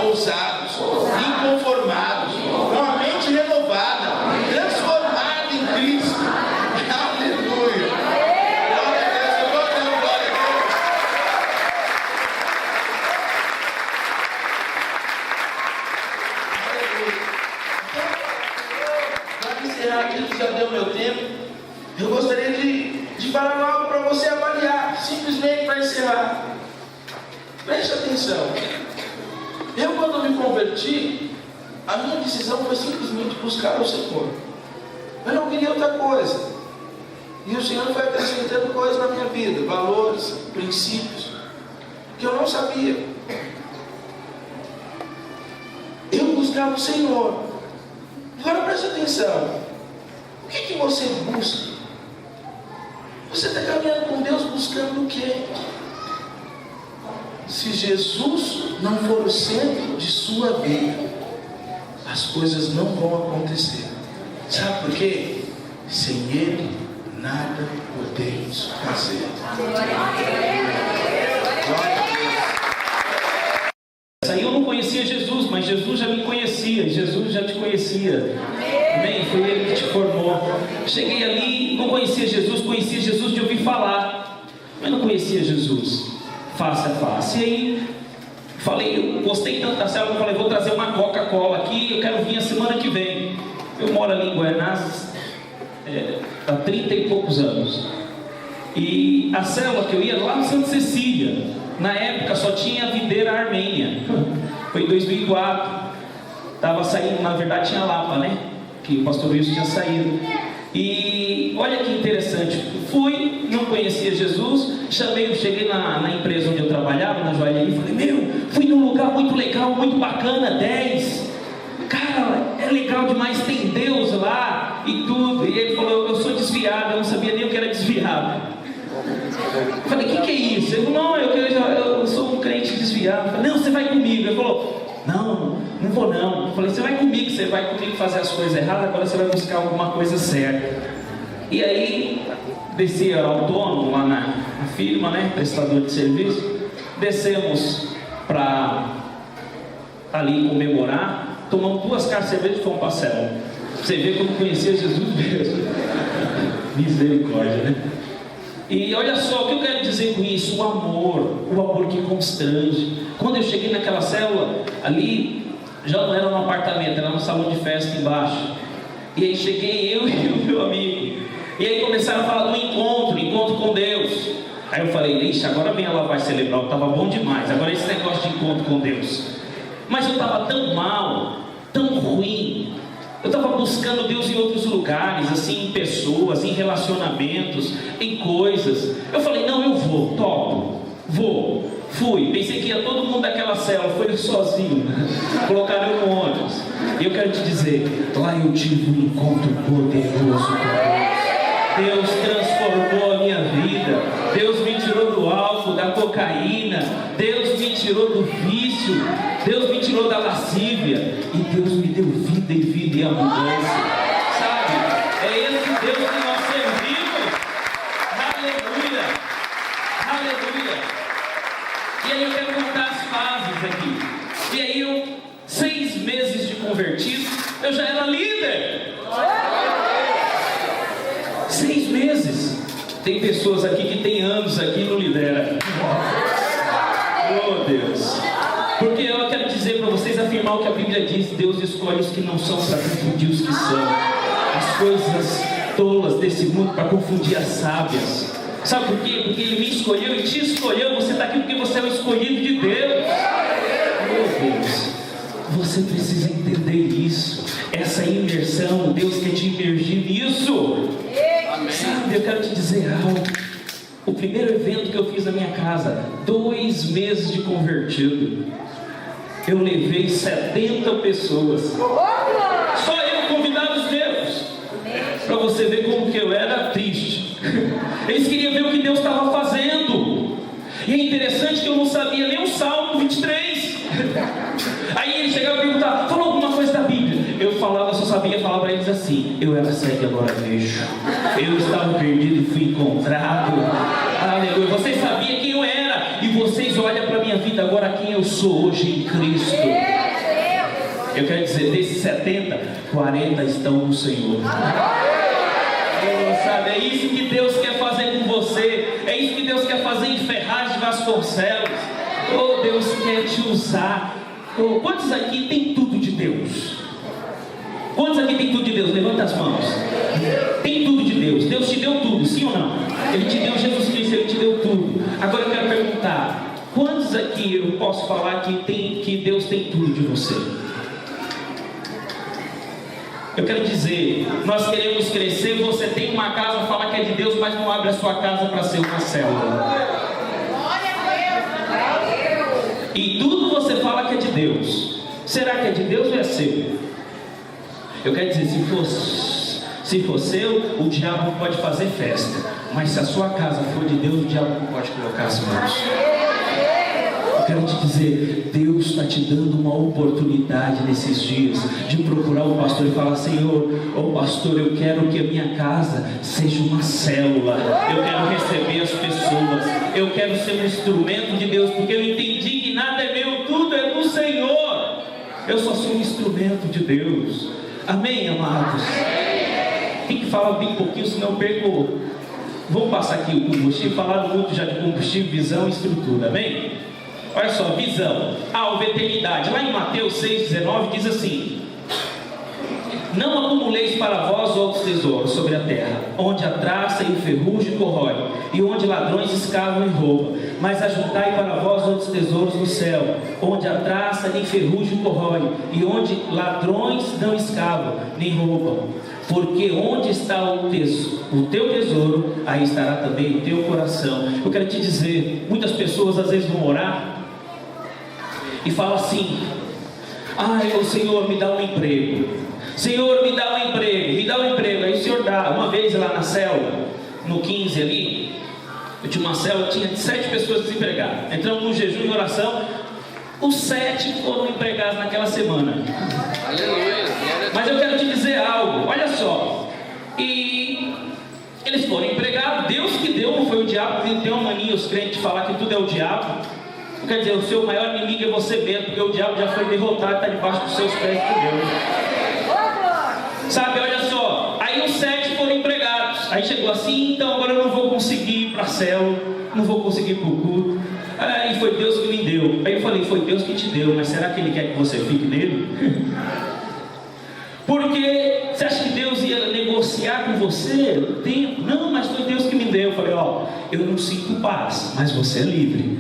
ousados, inconformados, com a mente renovada, transformada em Cristo. Aleluia! Glória a Deus, eu vou dando glória a Deus. Aleluia! Então, para encerrar aqui, que já deu meu tempo, eu gostaria de falar algo para você avaliar, simplesmente para encerrar. Preste atenção. Eu, quando me converti, a minha decisão foi simplesmente buscar o Senhor. Eu não queria outra coisa. E o Senhor foi acrescentando coisas na minha vida, valores, princípios, que eu não sabia. Eu buscava o Senhor. Agora preste atenção. O que você busca? Você está caminhando com Deus buscando o quê? Se Jesus não for o centro de sua vida, as coisas não vão acontecer. Sabe por quê? Sem Ele, nada podemos fazer. Aí eu não conhecia Jesus, mas Jesus já me conhecia, Jesus já te conhecia. Amém? Foi Ele que te formou. Cheguei ali, não conhecia Jesus de ouvir falar, mas não conhecia Jesus face a face. E aí falei, eu gostei tanto da célula, eu falei, vou trazer uma Coca-Cola aqui, eu quero vir a semana que vem. Eu moro ali em Guaianazes há 30 e poucos anos, e a célula que eu ia lá em Santa Cecília, Na época só tinha a Videira Armênia. Foi em 2004. Estava saindo, na verdade tinha Lapa, né? Que o pastor Wilson tinha saído. E olha que interessante. Fui, não conhecia Jesus. Cheguei na empresa onde eu trabalhava, na joalheria, e falei: fui num lugar muito legal, muito bacana, 10. Cara, é legal demais, tem Deus lá e tudo. E ele falou: eu sou desviado. Eu não sabia nem o que era desviado. Eu falei: o que é isso? Ele falou: não, eu sou um crente desviado. Eu falei: não, você vai comigo. Ele falou: não vou não. Eu falei: você vai comigo, você vai comigo fazer as coisas erradas, agora você vai buscar alguma coisa certa. E aí, desci autônomo lá na firma, né, prestador de serviço. Descemos para ali comemorar, tomamos 2 caixas de cerveja e fomos para a célula. Você vê como conhecia Jesus mesmo. Misericórdia, né? E olha só, o que eu quero dizer com isso? O amor que constrange. Quando eu cheguei naquela célula, ali já não era um apartamento, era um salão de festa embaixo. E aí cheguei eu e o meu amigo. E aí começaram a falar do encontro com Deus. Aí eu falei: ixi, agora vem a lavagem cerebral, estava bom demais. Agora esse negócio de encontro com Deus. Mas eu estava tão mal, tão ruim. Eu estava buscando Deus em outros lugares, assim, em pessoas, em relacionamentos, em coisas. Eu falei: não, eu vou, topo, vou. Fui, pensei que ia todo mundo daquela célula, foi eu sozinho, colocaram eu no ônibus. E eu quero te dizer, lá eu tive um encontro poderoso com Deus. Deus transformou a minha vida. Deus me tirou do álcool, da cocaína. Deus me tirou do vício. Deus me tirou da lascívia. E Deus me deu vida e vida e abundância. Sabe? É esse Deus que nós servimos. Aleluia. Aleluia. E aí eu quero contar as fases aqui. E aí eu, 6 meses de convertido, eu já era líder. 6 meses. Tem pessoas aqui que tem anos aqui e não lidera. Oh Deus. Porque eu quero dizer para vocês, afirmar o que a Bíblia diz: Deus escolhe os que não são para confundir os que são. As coisas tolas desse mundo para confundir as sábias. Sabe por quê? Porque Ele me escolheu e te escolheu. Você está aqui porque você é o escolhido de Deus. Meu Deus, você precisa entender isso. Essa imersão, Deus quer te imergir nisso. Sabe, eu quero te dizer algo. O primeiro evento que eu fiz na minha casa, 2 meses de convertido, eu levei 70 pessoas. Só eu, convidados meus. Para você ver como que eu era triste. Eles queriam ver o que Deus estava fazendo. E é interessante que eu não sabia nem o Salmo 23. Aí ele chegava e perguntava: falou alguma coisa da Bíblia? Eu falava, só sabia falar para eles assim: eu era cego e agora vejo. Eu estava perdido e fui encontrado. Aleluia. Vocês sabiam quem eu era, e vocês olham para a minha vida agora, quem eu sou hoje em Cristo. Eu quero dizer, desses 70, 40 estão no Senhor. Sabe, é isso que Deus quer fazer com você. É isso que Deus quer fazer em Ferraz de Vasconcelos. Oh, Deus quer te usar. Oh, quantos aqui tem tudo de Deus? Quantos aqui tem tudo de Deus? Levanta as mãos. Tem tudo de Deus. Deus te deu tudo, sim ou não? Ele te deu Jesus Cristo, Ele te deu tudo. Agora eu quero perguntar: quantos aqui eu posso falar que Deus tem tudo de você? Eu quero dizer, nós queremos crescer. Você tem uma casa, fala que é de Deus, mas não abre a sua casa para ser uma célula. E tudo você fala que é de Deus. Será que é de Deus ou é seu? Eu quero dizer, se for seu, o diabo pode fazer festa. Mas se a sua casa for de Deus, o diabo não pode colocar as mãos. Eu quero te dizer, Deus está te dando uma oportunidade nesses dias de procurar o pastor e falar: Senhor, pastor, eu quero que a minha casa seja uma célula. Eu quero receber as pessoas. Eu quero ser um instrumento de Deus, porque eu entendi que nada é meu, tudo é do Senhor. Eu só sou um instrumento de Deus. Amém, amados? Tem que falar bem pouquinho, senão eu perco. Vamos passar aqui o combustível. Falaram muito já de combustível, visão e estrutura. Amém? Olha só, visão, alvo, eternidade. Lá em Mateus 6,19 diz assim: Não acumuleis para vós outros tesouros sobre a terra, onde a traça e o ferrugem corrói, e onde ladrões escavam e roubam. Mas ajuntai para vós outros tesouros no céu, onde a traça nem ferrugem corrói, e onde ladrões não escavam nem roubam. Porque onde está o teu tesouro, aí estará também o teu coração. Eu quero te dizer, muitas pessoas às vezes vão orar e falam assim: ai, o Senhor, me dá um emprego. Senhor, me dá um emprego, me dá um emprego. Aí o Senhor dá. Uma vez lá na célula, no 15 ali, eu tinha uma célula, tinha 7 pessoas desempregadas. Entramos num jejum e oração, os 7 foram empregados naquela semana. Aleluia. Mas eu quero te dizer algo, olha só. E eles foram empregados, Deus que deu, não foi o diabo. Tem uma mania os crentes falar que tudo é o diabo. Quer dizer, o seu maior inimigo é você mesmo, porque o diabo já foi derrotado, está debaixo dos seus pés por Deus. Sabe, olha só, aí os 7 foram empregados. Aí chegou assim: então agora eu não vou conseguir ir para a célula, não vou conseguir ir para o culto. Aí foi Deus que me deu. Aí eu falei: foi Deus que te deu, mas será que Ele quer que você fique nele? Porque você acha que Deus ia negociar com você o tempo? Não, mas foi Deus que me deu. Eu falei: ó, eu não sinto paz, mas você é livre.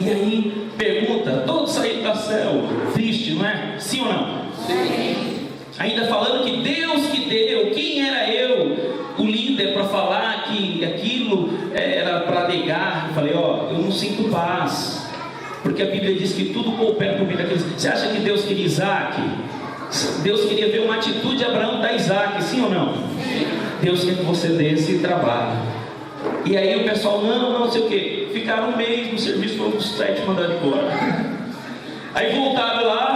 E aí pergunta, todos saíram da célula, triste, não é? Sim ou não? Sim. Ainda falando que Deus que deu, quem era eu, o líder, para falar que aquilo era para negar? Eu falei: ó, eu não sinto paz, porque a Bíblia diz que tudo coopera para o bem daqueles. Você acha que Deus queria Isaac? Deus queria ver uma atitude de Abraão da Isaac, sim ou não? Deus quer que você dê esse trabalho. E aí o pessoal: não sei o que. Ficaram um mês no serviço, foram os 7 mandados embora. Aí voltaram lá: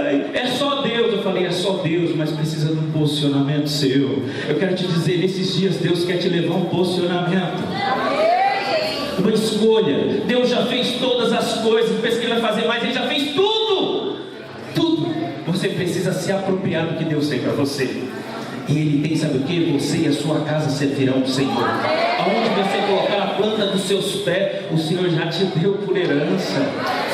ai, é só Deus. Eu falei: é só Deus, mas precisa de um posicionamento seu. Eu quero te dizer, nesses dias Deus quer te levar a um posicionamento, uma escolha. Deus já fez todas as coisas, pensa que Ele vai fazer mais, Ele já fez tudo. Você precisa se apropriar do que Deus tem para você. E Ele tem, sabe o que? Você e a sua casa servirão ao Senhor. Aonde você colocar a planta dos seus pés, o Senhor já te deu por herança.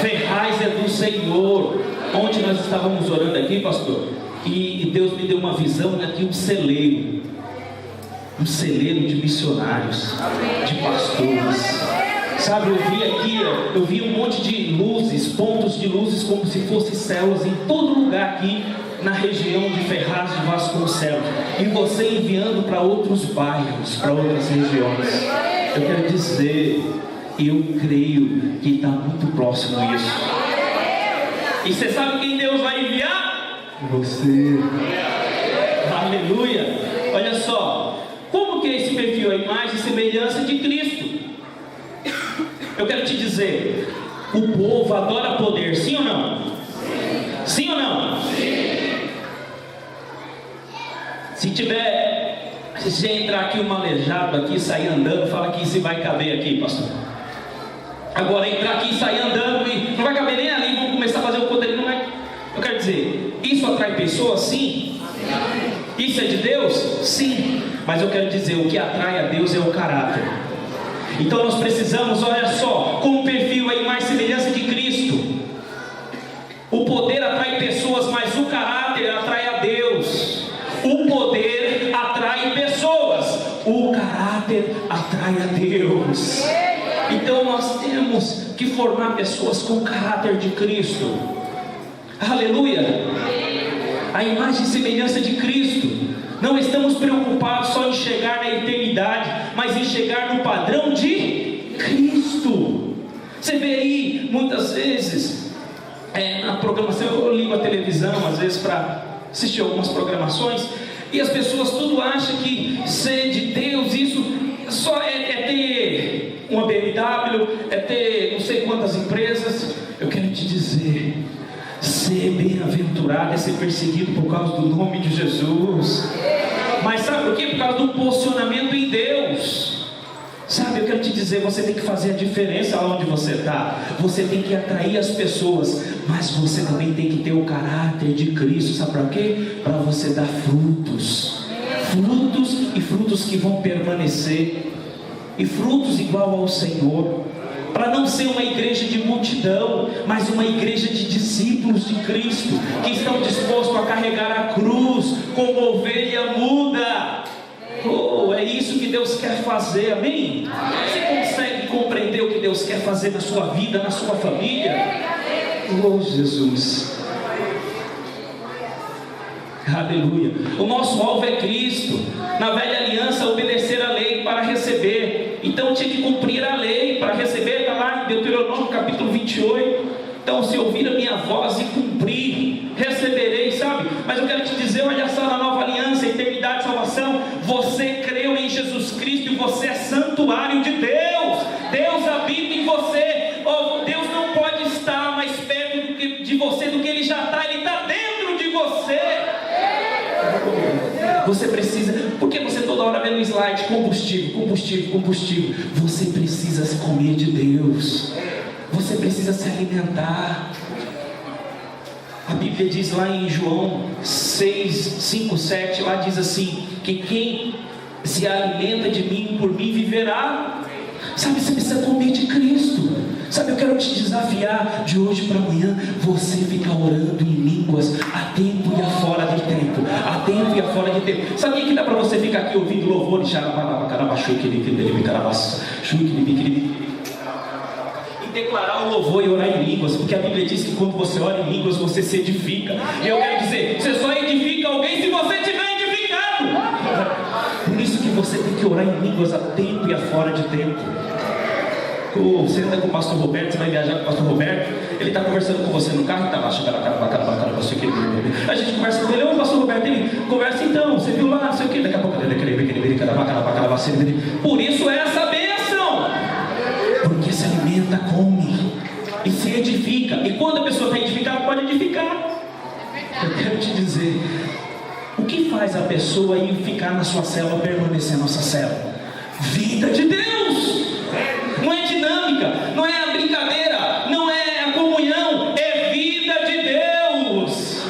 Ferraz é do Senhor. Ontem nós estávamos orando aqui, pastor, e Deus me deu uma visão aqui, um celeiro de missionários, de pastores. Sabe, eu vi um monte de luzes, pontos de luzes, como se fossem células em todo lugar aqui na região de Ferraz de Vasconcelos, e você enviando para outros bairros, para outras regiões. Eu quero dizer, eu creio que está muito próximo isso. E você sabe quem Deus vai enviar? Você. Aleluia. Olha só, como que é esse perfil? A imagem e semelhança de Cristo. Eu quero te dizer, o povo adora poder, sim ou não? Sim ou não? Se entrar aqui um aleijado aqui, sair andando, fala que isso vai caber aqui, pastor. Agora entrar aqui e sair andando e não vai caber nem ali, vamos começar a fazer o poder, não vai. Eu quero dizer, isso atrai pessoas? Sim. Isso é de Deus? Sim. Mas eu quero dizer, o que atrai a Deus é o caráter. Então nós precisamos, olha só, como perfil, a imagem e semelhança de Cristo. O poder atrai pessoas, mas o caráter atrai a Deus. O poder atrai pessoas, o caráter atrai a Deus. Então nós temos que formar pessoas com o caráter de Cristo. Aleluia. A imagem e semelhança de Cristo. Não estamos preocupados só em chegar na eternidade, mas em chegar no padrão de Cristo. Você vê aí, muitas vezes, na programação, eu ligo a televisão, às vezes, para assistir algumas programações, e as pessoas tudo acham que ser de Deus, isso só é ter uma BMW, é ter não sei quantas empresas. Eu quero te dizer, ser bem-aventurado é ser perseguido por causa do nome de Jesus. Mas sabe por quê? Por causa do posicionamento em Deus. Sabe, eu quero te dizer, você tem que fazer a diferença onde você está. Você tem que atrair as pessoas, mas você também tem que ter o caráter de Cristo. Sabe para quê? Para você dar frutos. Frutos e frutos que vão permanecer. E frutos igual ao Senhor. para não ser uma igreja de multidão, mas uma igreja de discípulos de Cristo, que estão dispostos a carregar a cruz como ovelha muda. Oh, é isso que Deus quer fazer, amém? Você consegue compreender o que Deus quer fazer na sua vida, na sua família? Oh, Jesus, aleluia. O nosso alvo é Cristo. Na velha aliança, obedecer a lei para receber. Então tinha que cumprir a lei para receber. Está lá em Deuteronômio capítulo 28. Então, se ouvir a minha voz e cumprir, receberei, sabe? Mas eu quero te dizer, olha só, na nova aliança, eternidade, salvação, você creu em Jesus Cristo e você é santuário de Deus. Deus habita em você. Oh, Deus não pode estar mais perto de você do que Ele já está. Ele está dentro de você. Você precisa, porque você toda hora vê no slide combustível. Você precisa se comer de Deus. Você precisa se alimentar. A Bíblia diz lá em João 5, 7, lá diz assim, que quem se alimenta de mim, por mim viverá. Sabe, você precisa comer de Cristo. Sabe, eu quero te desafiar de hoje para amanhã, você ficar orando em línguas a tempo e a fora de tempo. A tempo e a fora de tempo. Sabe que dá para você ficar aqui ouvindo louvor e declarar o louvor e orar em línguas, porque a Bíblia diz que quando você ora em línguas, você se edifica. E eu quero dizer, você só edifica alguém se você estiver edificado. Por isso que você tem que orar em línguas a tempo e a fora de tempo. Você anda com o pastor Roberto, você vai viajar com o pastor Roberto, ele está conversando com você no carro, está lá, chegando a gente conversa com ele, ô pastor Roberto, ele conversa então, você viu lá, não sei o que, daqui a pouco, por isso é essa bênção, porque se alimenta, come, e se edifica, e quando a pessoa está edificada, pode edificar. Eu quero te dizer, o que faz a pessoa ir ficar na sua célula, permanecer na nossa célula? Vida de Deus! Não é dinâmica, não é a brincadeira, não é a comunhão, é vida de Deus.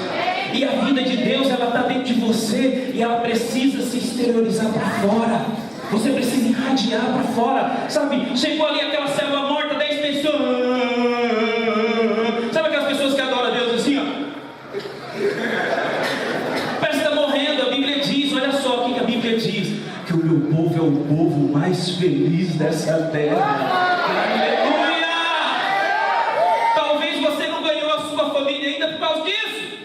E a vida de Deus, ela está dentro de você e ela precisa se exteriorizar para fora. Você precisa irradiar para fora. Sabe, chegou ali aquela célula morta, 10 pessoas. Sabe aquelas pessoas que adoram a Deus assim, ó? Parece que está morrendo. A Bíblia diz, olha só o que a Bíblia diz, que o meu povo é o povo mais feliz dessa terra. Aleluia! Talvez você não ganhou a sua família ainda por causa disso.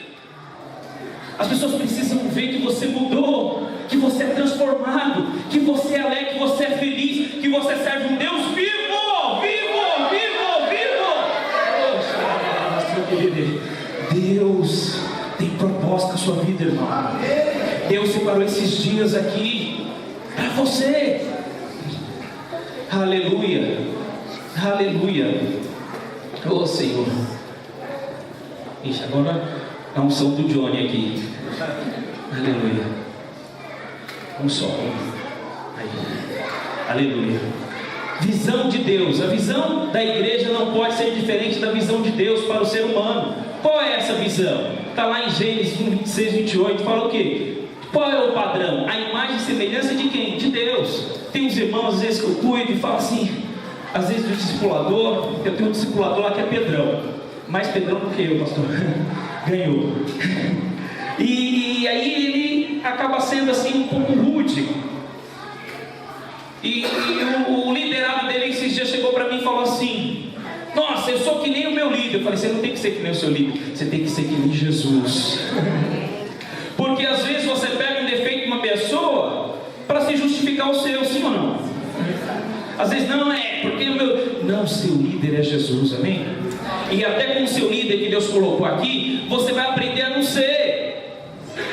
As pessoas precisam ver que você mudou, que você é transformado, que você é alegre, que você é feliz, que você serve um Deus vivo. Deus tem propósito na sua vida, irmão. Deus separou esses dias aqui para você. Aleluia, aleluia. Oh Senhor. Ixi, agora a unção do Johnny aqui. Aleluia. Um só. Aí. Aleluia. Visão de Deus. A visão da igreja não pode ser diferente da visão de Deus para o ser humano. Qual é essa visão? Está lá em Gênesis 26, 28. Fala o quê? Qual é o padrão? A imagem e semelhança de quem? De Deus. Tem uns irmãos, às vezes, que eu cuido e falo assim, às vezes do discipulador, eu tenho um discipulador lá que é Pedrão. Mais Pedrão do que eu, pastor. Ganhou. E aí ele acaba sendo assim um pouco rude. E o liderado dele esses dias chegou para mim e falou assim, nossa, eu sou que nem o meu líder. Eu falei, você não tem que ser que nem o seu líder, você tem que ser que nem Jesus. Porque às vezes você pega um defeito de uma pessoa para se justificar o seu, sim ou não? Às vezes não é, porque o meu... Não, seu líder é Jesus, amém? E até com o seu líder que Deus colocou aqui, você vai aprender a não ser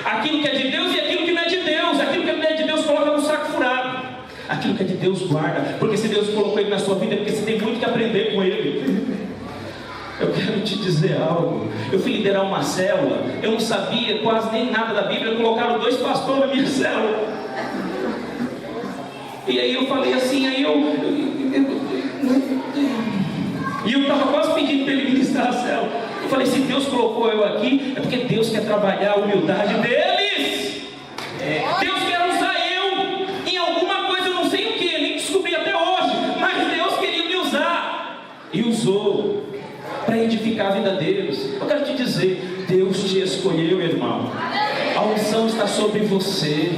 aquilo que é de Deus e aquilo que não é de Deus. Aquilo que não é de Deus coloca no saco furado. Aquilo que é de Deus guarda. Porque se Deus colocou ele na sua vida, é porque você tem muito que aprender com ele. Eu quero te dizer algo. Eu fui liderar uma célula, eu não sabia quase nem nada da Bíblia. Colocaram 2 pastores na minha célula. E aí eu falei assim, e eu estava quase pedindo para ele ministrar a célula. Eu falei, se Deus colocou eu aqui, é porque Deus quer trabalhar a humildade deles. Deus quer usar eu em alguma coisa, eu não sei o que, nem descobri até hoje, mas Deus queria me usar. sobre você.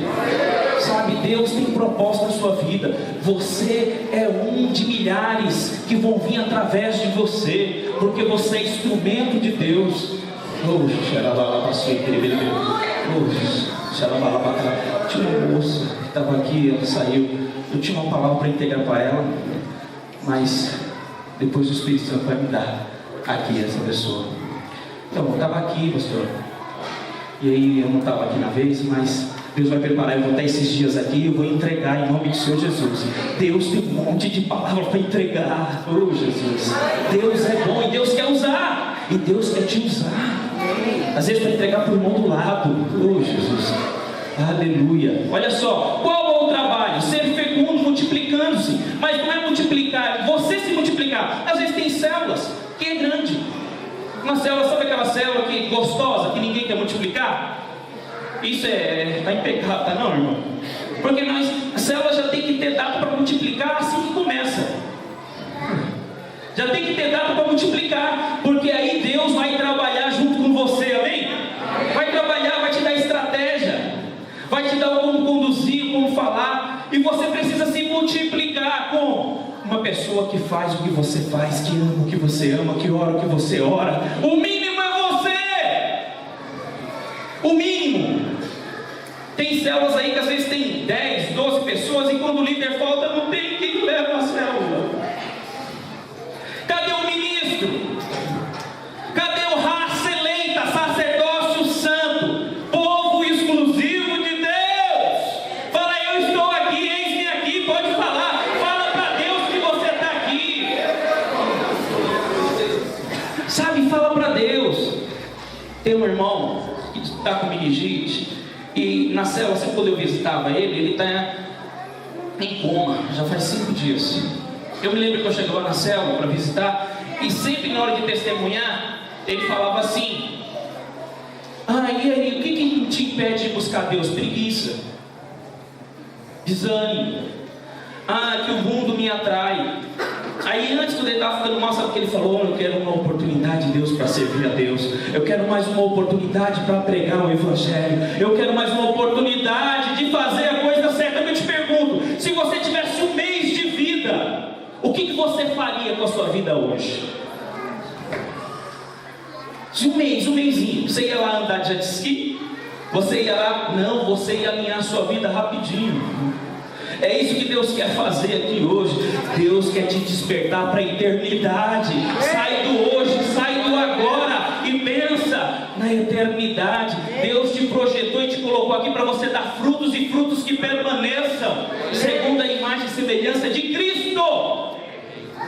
Sabe, Deus tem propósito na sua vida. Você é um de milhares que vão vir através de você, porque você é instrumento de Deus. Tinha uma moça que estava aqui, ela saiu. Eu tinha uma palavra para entregar para ela, mas depois o Espírito Santo vai me dar aqui essa pessoa. Então, eu estava aqui, pastor, e aí eu não estava aqui na vez, mas Deus vai preparar, eu vou estar esses dias aqui e eu vou entregar em nome do Senhor Jesus. Deus tem um monte de palavras para entregar. Oh Jesus, Deus é bom e Deus quer usar, e Deus quer te usar. Às vezes para entregar para o irmão do lado. Oh Jesus, aleluia. Olha só, qual é o trabalho? Ser fecundo, multiplicando-se. Mas não é multiplicar, você se multiplicar. Às vezes tem células que é grande. Uma célula, sabe aquela célula que gostosa, que ninguém quer multiplicar? Isso está em pecado, tá não, irmão? Porque a célula já tem que ter data para multiplicar assim que começa. Já tem que ter data para multiplicar, porque aí Deus vai trabalhar junto com você, amém? Vai trabalhar, vai te dar estratégia, vai te dar como conduzir, como falar, e você precisa se multiplicar com uma pessoa que faz o que você faz, que ama o que você ama, que ora o que você ora. O mínimo é você. O mínimo. Tem células aí que às vezes tem 10, 12 pessoas, e quando o líder falta, não tem quem leva a célula. Cadê o ministro? Cadê o raça eleita, sacerdócio santo, povo exclusivo de Deus? Fala, eu estou aqui, eis-me aqui, pode falar. Fala para Deus que você está aqui. Sabe, fala para Deus. Tem um irmão que está com meningite, e na célula, sempre quando eu visitava ele está em coma, já faz 5 dias. Eu me lembro que eu chegava na célula para visitar, e sempre na hora de testemunhar, ele falava assim: e aí, o que te impede de buscar Deus? Preguiça, desânimo, que o mundo me atrai. Aí antes, quando ele estava ficando mal, sabe o que ele falou? Eu quero uma oportunidade de Deus para servir a Deus. Eu quero mais uma oportunidade para pregar o Evangelho. Eu quero mais uma oportunidade de fazer a coisa certa. Eu te pergunto, se você tivesse um mês de vida, o que você faria com a sua vida hoje? Se um mêsinho, você ia lá andar de jet ski? Você ia lá? Não, você ia alinhar a sua vida rapidinho. É isso que Deus quer fazer aqui hoje. Deus quer te despertar para a eternidade. Sai do hoje, sai do agora e pensa na eternidade. Deus te projetou e te colocou aqui para você dar frutos, e frutos que permaneçam, segundo a imagem e semelhança de Cristo.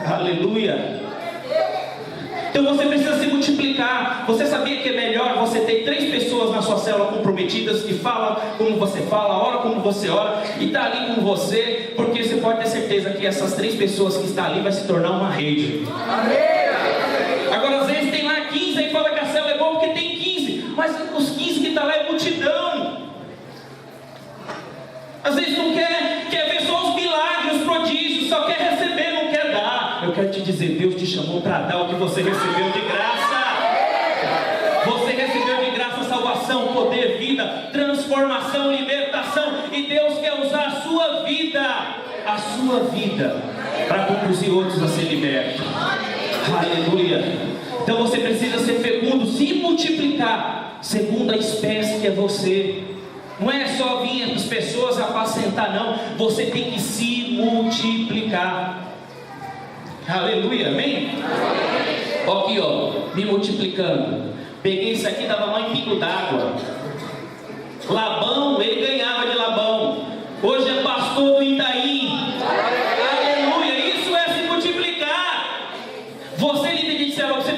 Aleluia. Então você precisa se multiplicar. Você sabia que é melhor você ter 3 pessoas na sua célula comprometidas, que falam como você fala, ora como você ora, e está ali com você, porque você pode ter certeza que essas 3 pessoas que estão ali vai se tornar uma rede. Agora às vezes tem lá 15 e fala que a célula é boa porque tem 15, mas os 15 que estão lá é multidão. Às vezes não quer ver só os milagres, os prodígios, só quer receber, não quer dar. Eu quero te dizer, Deus te chamou para dar o que você recebeu de graça. Você recebeu de graça salvação, poder, vida, transformação, libertação, e Deus quer usar a sua vida para conduzir outros a ser libertos. Aleluia. Então você precisa ser fecundo, se multiplicar segundo a espécie que é você. Não é só vir as pessoas apacentar, não. Você tem que se multiplicar. Aleluia, amém? Aqui, me multiplicando. Peguei isso aqui, dava lá em pingo d'água. Labão, ele ganhava de Labão. Hoje é pastor do Itaim. Aleluia, isso é se multiplicar. Você, líder de célula, você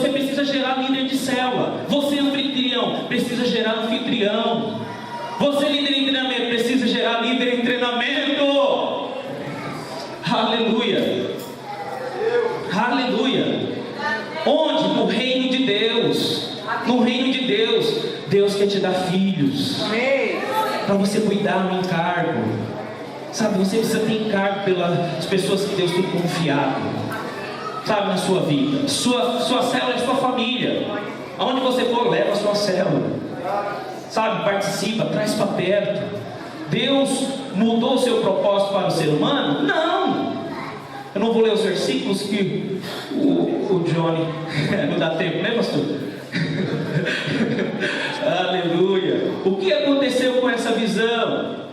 precisa gerar líder de célula. Você, anfitrião, precisa gerar anfitrião. Você, líder em treinamento, precisa gerar líder em treinamento. Aleluia. Aleluia. Onde? No reino de Deus. No reino de Deus. Deus quer te dar filhos para você cuidar no encargo. Sabe, você precisa ter encargo pelas pessoas que Deus tem confiado, sabe, na sua vida. Sua célula é sua família. Aonde você for, leva a sua célula. sabe, participa, traz para perto. Deus mudou o seu propósito para o ser humano? Não! Eu não vou ler os versículos que o Johnny não dá tempo, né, pastor? Aleluia! O que aconteceu com essa visão?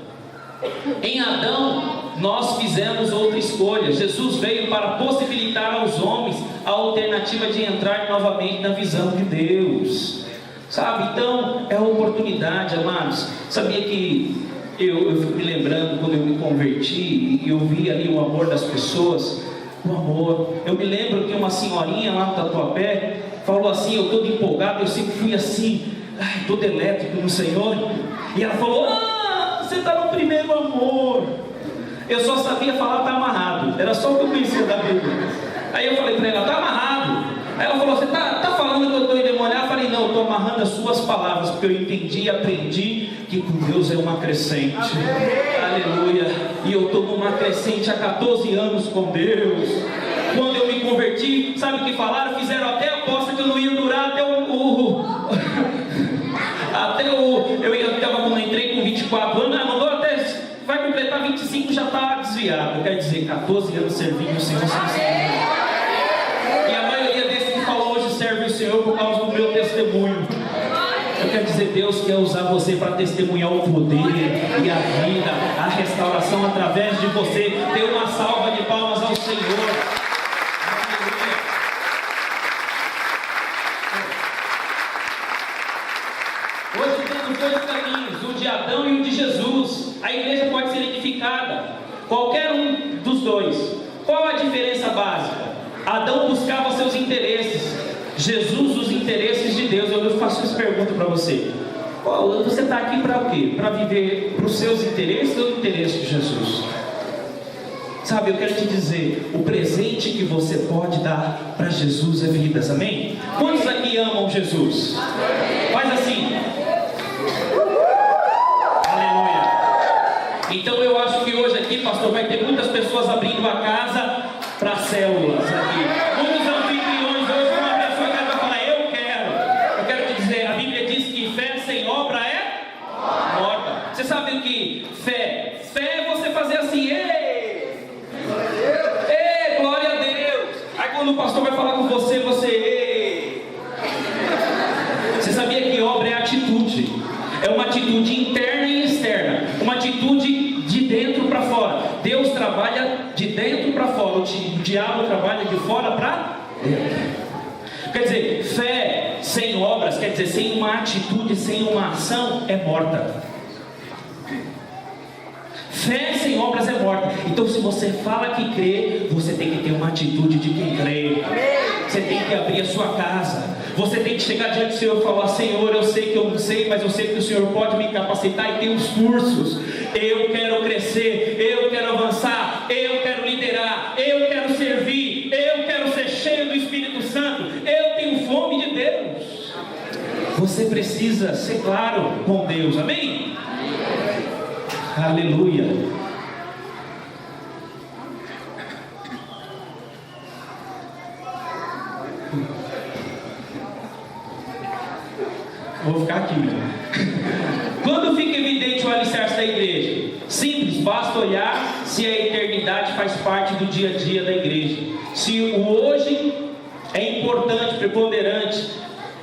Em Adão, nós fizemos outra escolha. Jesus veio para possibilitar aos homens a alternativa de entrar novamente na visão de Deus, sabe? Então, é a oportunidade, amados. Sabia que eu fico me lembrando quando eu me converti e eu vi ali o amor das pessoas, o amor. Eu me lembro que uma senhorinha lá no Tatuapé falou assim, eu todo empolgado, eu sempre fui assim, todo elétrico no Senhor, e ela falou, você está no primeiro amor. Eu só sabia falar, está amarrado, era só o que eu conhecia da Bíblia. Aí eu falei para ela, está amarrado. Aí ela falou, você está falando que eu estou endemoniado? Eu falei, não, eu estou amarrando as suas palavras, porque eu entendi e aprendi que com Deus é uma crescente. Aleluia. E eu estou numa crescente há 14 anos com Deus. Quando eu me converti, sabe o que falaram? Fizeram até a aposta que eu não ia durar até quando eu entrei com 24 anos, não dou até, vai completar 25, já está desviado. Quer dizer, 14 anos servindo o Senhor sem Senhor. E a maioria desses que falou hoje serve o Senhor por causa do meu testemunho. Eu quero dizer, Deus quer usar você para testemunhar o poder e a vida, a restauração através de você. Dê uma salva de palmas ao Senhor. Hoje temos dois caminhos, o de Adão e o de Jesus. A igreja pode ser edificada, qualquer um dos dois. Qual a diferença básica? Adão buscava seus interesses, Jesus os interesses de Deus. Eu faço essa pergunta para você. Você está aqui para o quê? Para viver para os seus interesses ou o interesse de Jesus? Sabe, eu quero te dizer, o presente que você pode dar para Jesus é vidas, amém? Quantos aqui amam Jesus? Faz assim. Aleluia. Então eu acho que hoje aqui, pastor, vai ter muitas pessoas abrindo a casa para células aqui. Muitos anfitriões hoje vão abrir a sua casa e falar, eu quero. Eu quero te dizer, a Bíblia diz que fé sem obra é morta. Você sabe o que fé? Fé é você fazer assim, ei, glória a Deus. Aí quando o pastor vai falar com você, ei. Você sabia que obra é atitude? É uma atitude interna e externa, uma atitude de dentro para fora. Deus trabalha de dentro para fora, o diabo trabalha de fora para dentro. Quer dizer, fé sem obras, quer dizer, sem uma atitude, sem uma ação, é morta. Fé sem obras é morta. Então, se você fala que crê, você tem que ter uma atitude de quem crê. Você tem que abrir a sua casa. Você tem que chegar diante do Senhor e falar, Senhor, eu sei que eu não sei, mas eu sei que o Senhor pode me capacitar e tem os cursos. Eu quero crescer, eu quero avançar, eu quero liderar, eu quero servir, eu quero ser cheio do Espírito Santo, eu tenho fome de Deus. Você precisa ser claro com Deus, amém? Aleluia. Vou ficar aqui mesmo. Quando fica evidente o alicerce da igreja? Simples, basta olhar se a eternidade faz parte do dia a dia da igreja. Se o hoje é importante, preponderante,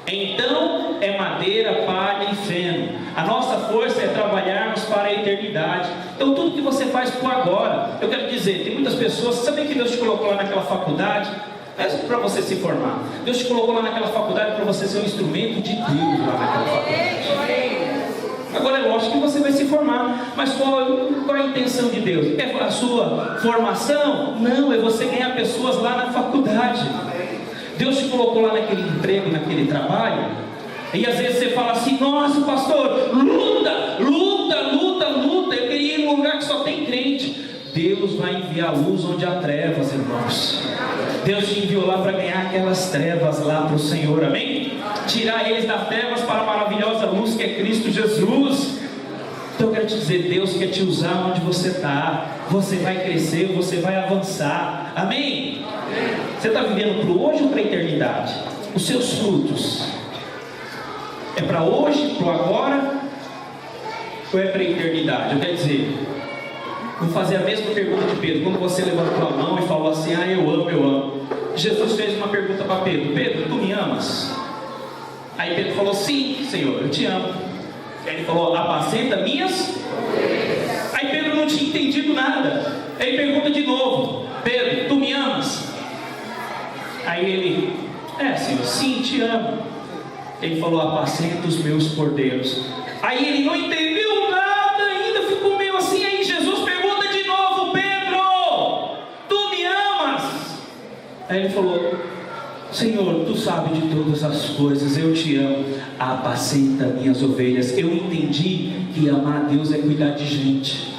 então é madeira, palha e feno. A nossa força é trabalharmos para a eternidade. Então tudo que você faz por agora, eu quero dizer, tem muitas pessoas, você sabia que Deus te colocou lá naquela faculdade? É para você se formar. Deus te colocou lá naquela faculdade para você ser um instrumento de Deus lá naquela faculdade. Agora é lógico que você vai se formar, mas qual é a intenção de Deus? É a sua formação? Não, é você ganhar pessoas lá na faculdade. Deus te colocou lá naquele emprego, naquele trabalho, e às vezes você fala assim, nossa pastor, luta, eu queria ir num lugar que só tem crente. Deus vai enviar luz onde há trevas, irmãos. Deus te enviou lá para ganhar aquelas trevas lá para o Senhor, amém? Tirar eles das trevas para a maravilhosa luz que é Cristo Jesus. Então eu quero te dizer, Deus quer te usar onde você está. Você vai crescer, você vai avançar, amém? Você está vivendo para o hoje ou para a eternidade? Os seus frutos é para hoje, para o agora ou é para a eternidade? Eu quero dizer, vou fazer a mesma pergunta de Pedro. Quando você levantou a mão e falou assim: ah, eu amo. Jesus fez uma pergunta para Pedro: Pedro, tu me amas? Aí Pedro falou: sim, Senhor, eu te amo. Ele falou: apacenta minhas? Aí Pedro não tinha entendido nada. Aí pergunta de novo: Pedro, tu me amas? Aí ele: Senhor, sim, te amo. Ele falou: apacenta os meus cordeiros. Aí ele não entendeu nada ainda, ficou meio assim. Aí Jesus pergunta de novo: Pedro, tu me amas? Aí ele falou: Senhor, tu sabes de todas as coisas, eu te amo, apacenta minhas ovelhas. Eu entendi que amar a Deus é cuidar de gente.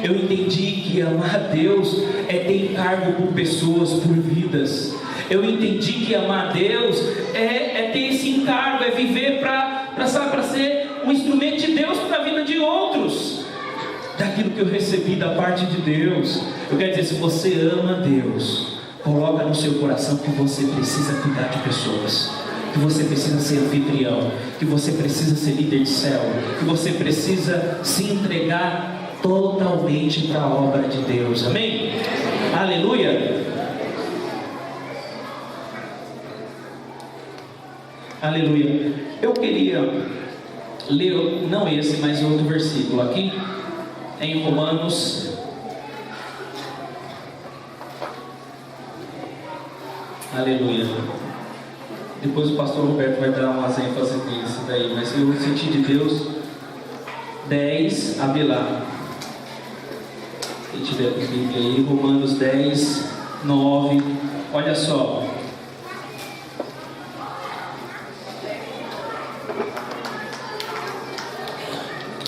Eu entendi que amar a Deus é ter encargo por pessoas, por vidas. Eu entendi que amar a Deus é ter esse encargo, é viver para ser um instrumento de Deus para a vida de outros, daquilo que eu recebi da parte de Deus. Eu quero dizer, se você ama a Deus, coloca no seu coração que você precisa cuidar de pessoas, que você precisa ser anfitrião, que você precisa ser líder de céu, que você precisa se entregar totalmente para a obra de Deus. Amém? Aleluia! Aleluia! Eu queria ler, não esse, mas outro versículo aqui, em Romanos. Aleluia! Depois o pastor Roberto vai dar umas ênfase nisso daí, mas eu senti de Deus 10, abre lá. Quem tiver com a Bíblia aí, Romanos 10, 9, olha só.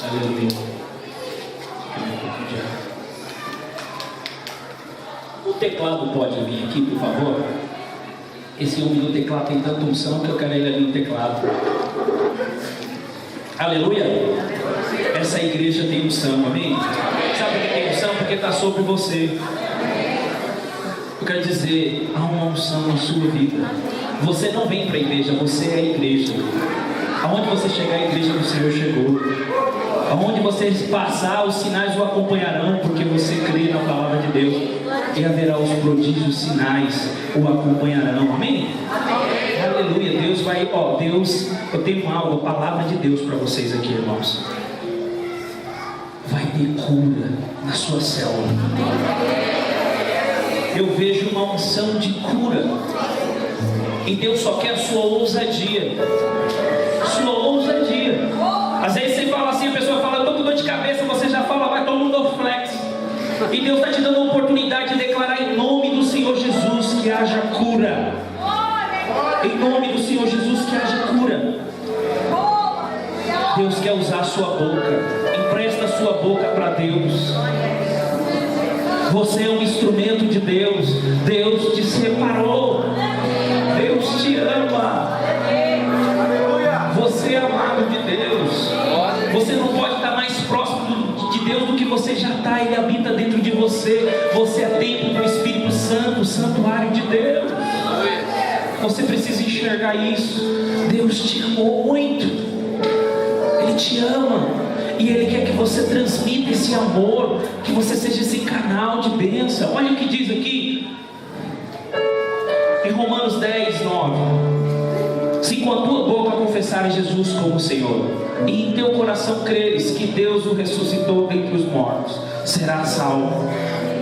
Aleluia. O teclado pode vir aqui, por favor? Esse homem do teclado tem tanta unção que eu quero ele ali no teclado. Aleluia. Essa igreja tem unção, amém? Sabe por que tem unção? Porque está sobre você. Eu quero dizer, há uma unção na sua vida. Você não vem para a igreja, você é a igreja. Aonde você chegar, a igreja do Senhor chegou. Aonde você passar, os sinais o acompanharão, porque você crê na palavra de Deus. E haverá os prodígios, sinais o acompanharão, amém? Aleluia. Deus vai, Deus, eu tenho algo, a palavra de Deus para vocês aqui, irmãos. Vai ter cura na sua célula. Eu vejo uma unção de cura. E Deus só quer a sua ousadia. Sua ousadia. Às vezes você fala assim, a pessoa fala: eu estou com dor de cabeça, você já fala: vai todo mundo ao flex. E Deus está te dando a oportunidade de declarar em nome do Senhor Jesus que haja cura. Em nome do Senhor Jesus que haja cura. Deus quer usar a sua boca. Empresta a sua boca para Deus. Você é um instrumento de Deus. Deus te separou. Deus te ama. Você é amado de Deus. Você não pode estar mais próximo de Deus do que você já está. Ele habita dentro de você. Você é templo do Espírito Santo, santuário de Deus. Você precisa enxergar isso. Deus te amou muito. Ele te ama. E Ele quer que você transmita esse amor, que você seja esse canal de bênção. Olha o que diz aqui em Romanos 10, 9: se com a tua boca confessares Jesus como Senhor, e em teu coração creres que Deus o ressuscitou dentre os mortos, serás salvo.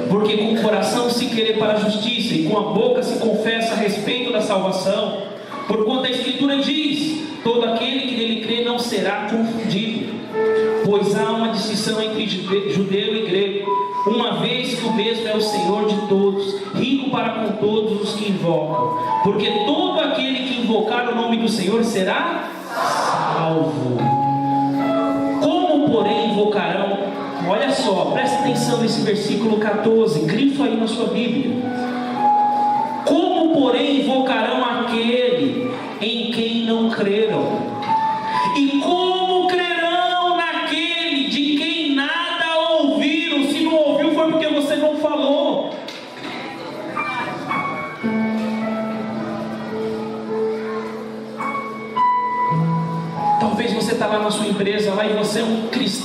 Porque com o coração se crê para a justiça, e com a boca se confessa a respeito da salvação. Porquanto a Escritura diz: todo aquele que nele crê não será confundido. Pois há uma distinção entre judeu e grego, uma vez que o mesmo é o Senhor de todos, rico para com todos os que invocam. Porque todo aquele que invocar o nome do Senhor será salvo. Como, porém, invocarão? Olha só, presta atenção nesse versículo 14, grifo aí na sua Bíblia. Como, porém, invocarão aquele em quem não creram? E como crerão naquele de quem nada ouviram? Se não ouviu foi porque você não falou. Talvez você está lá na sua empresa lá, e você é um cristão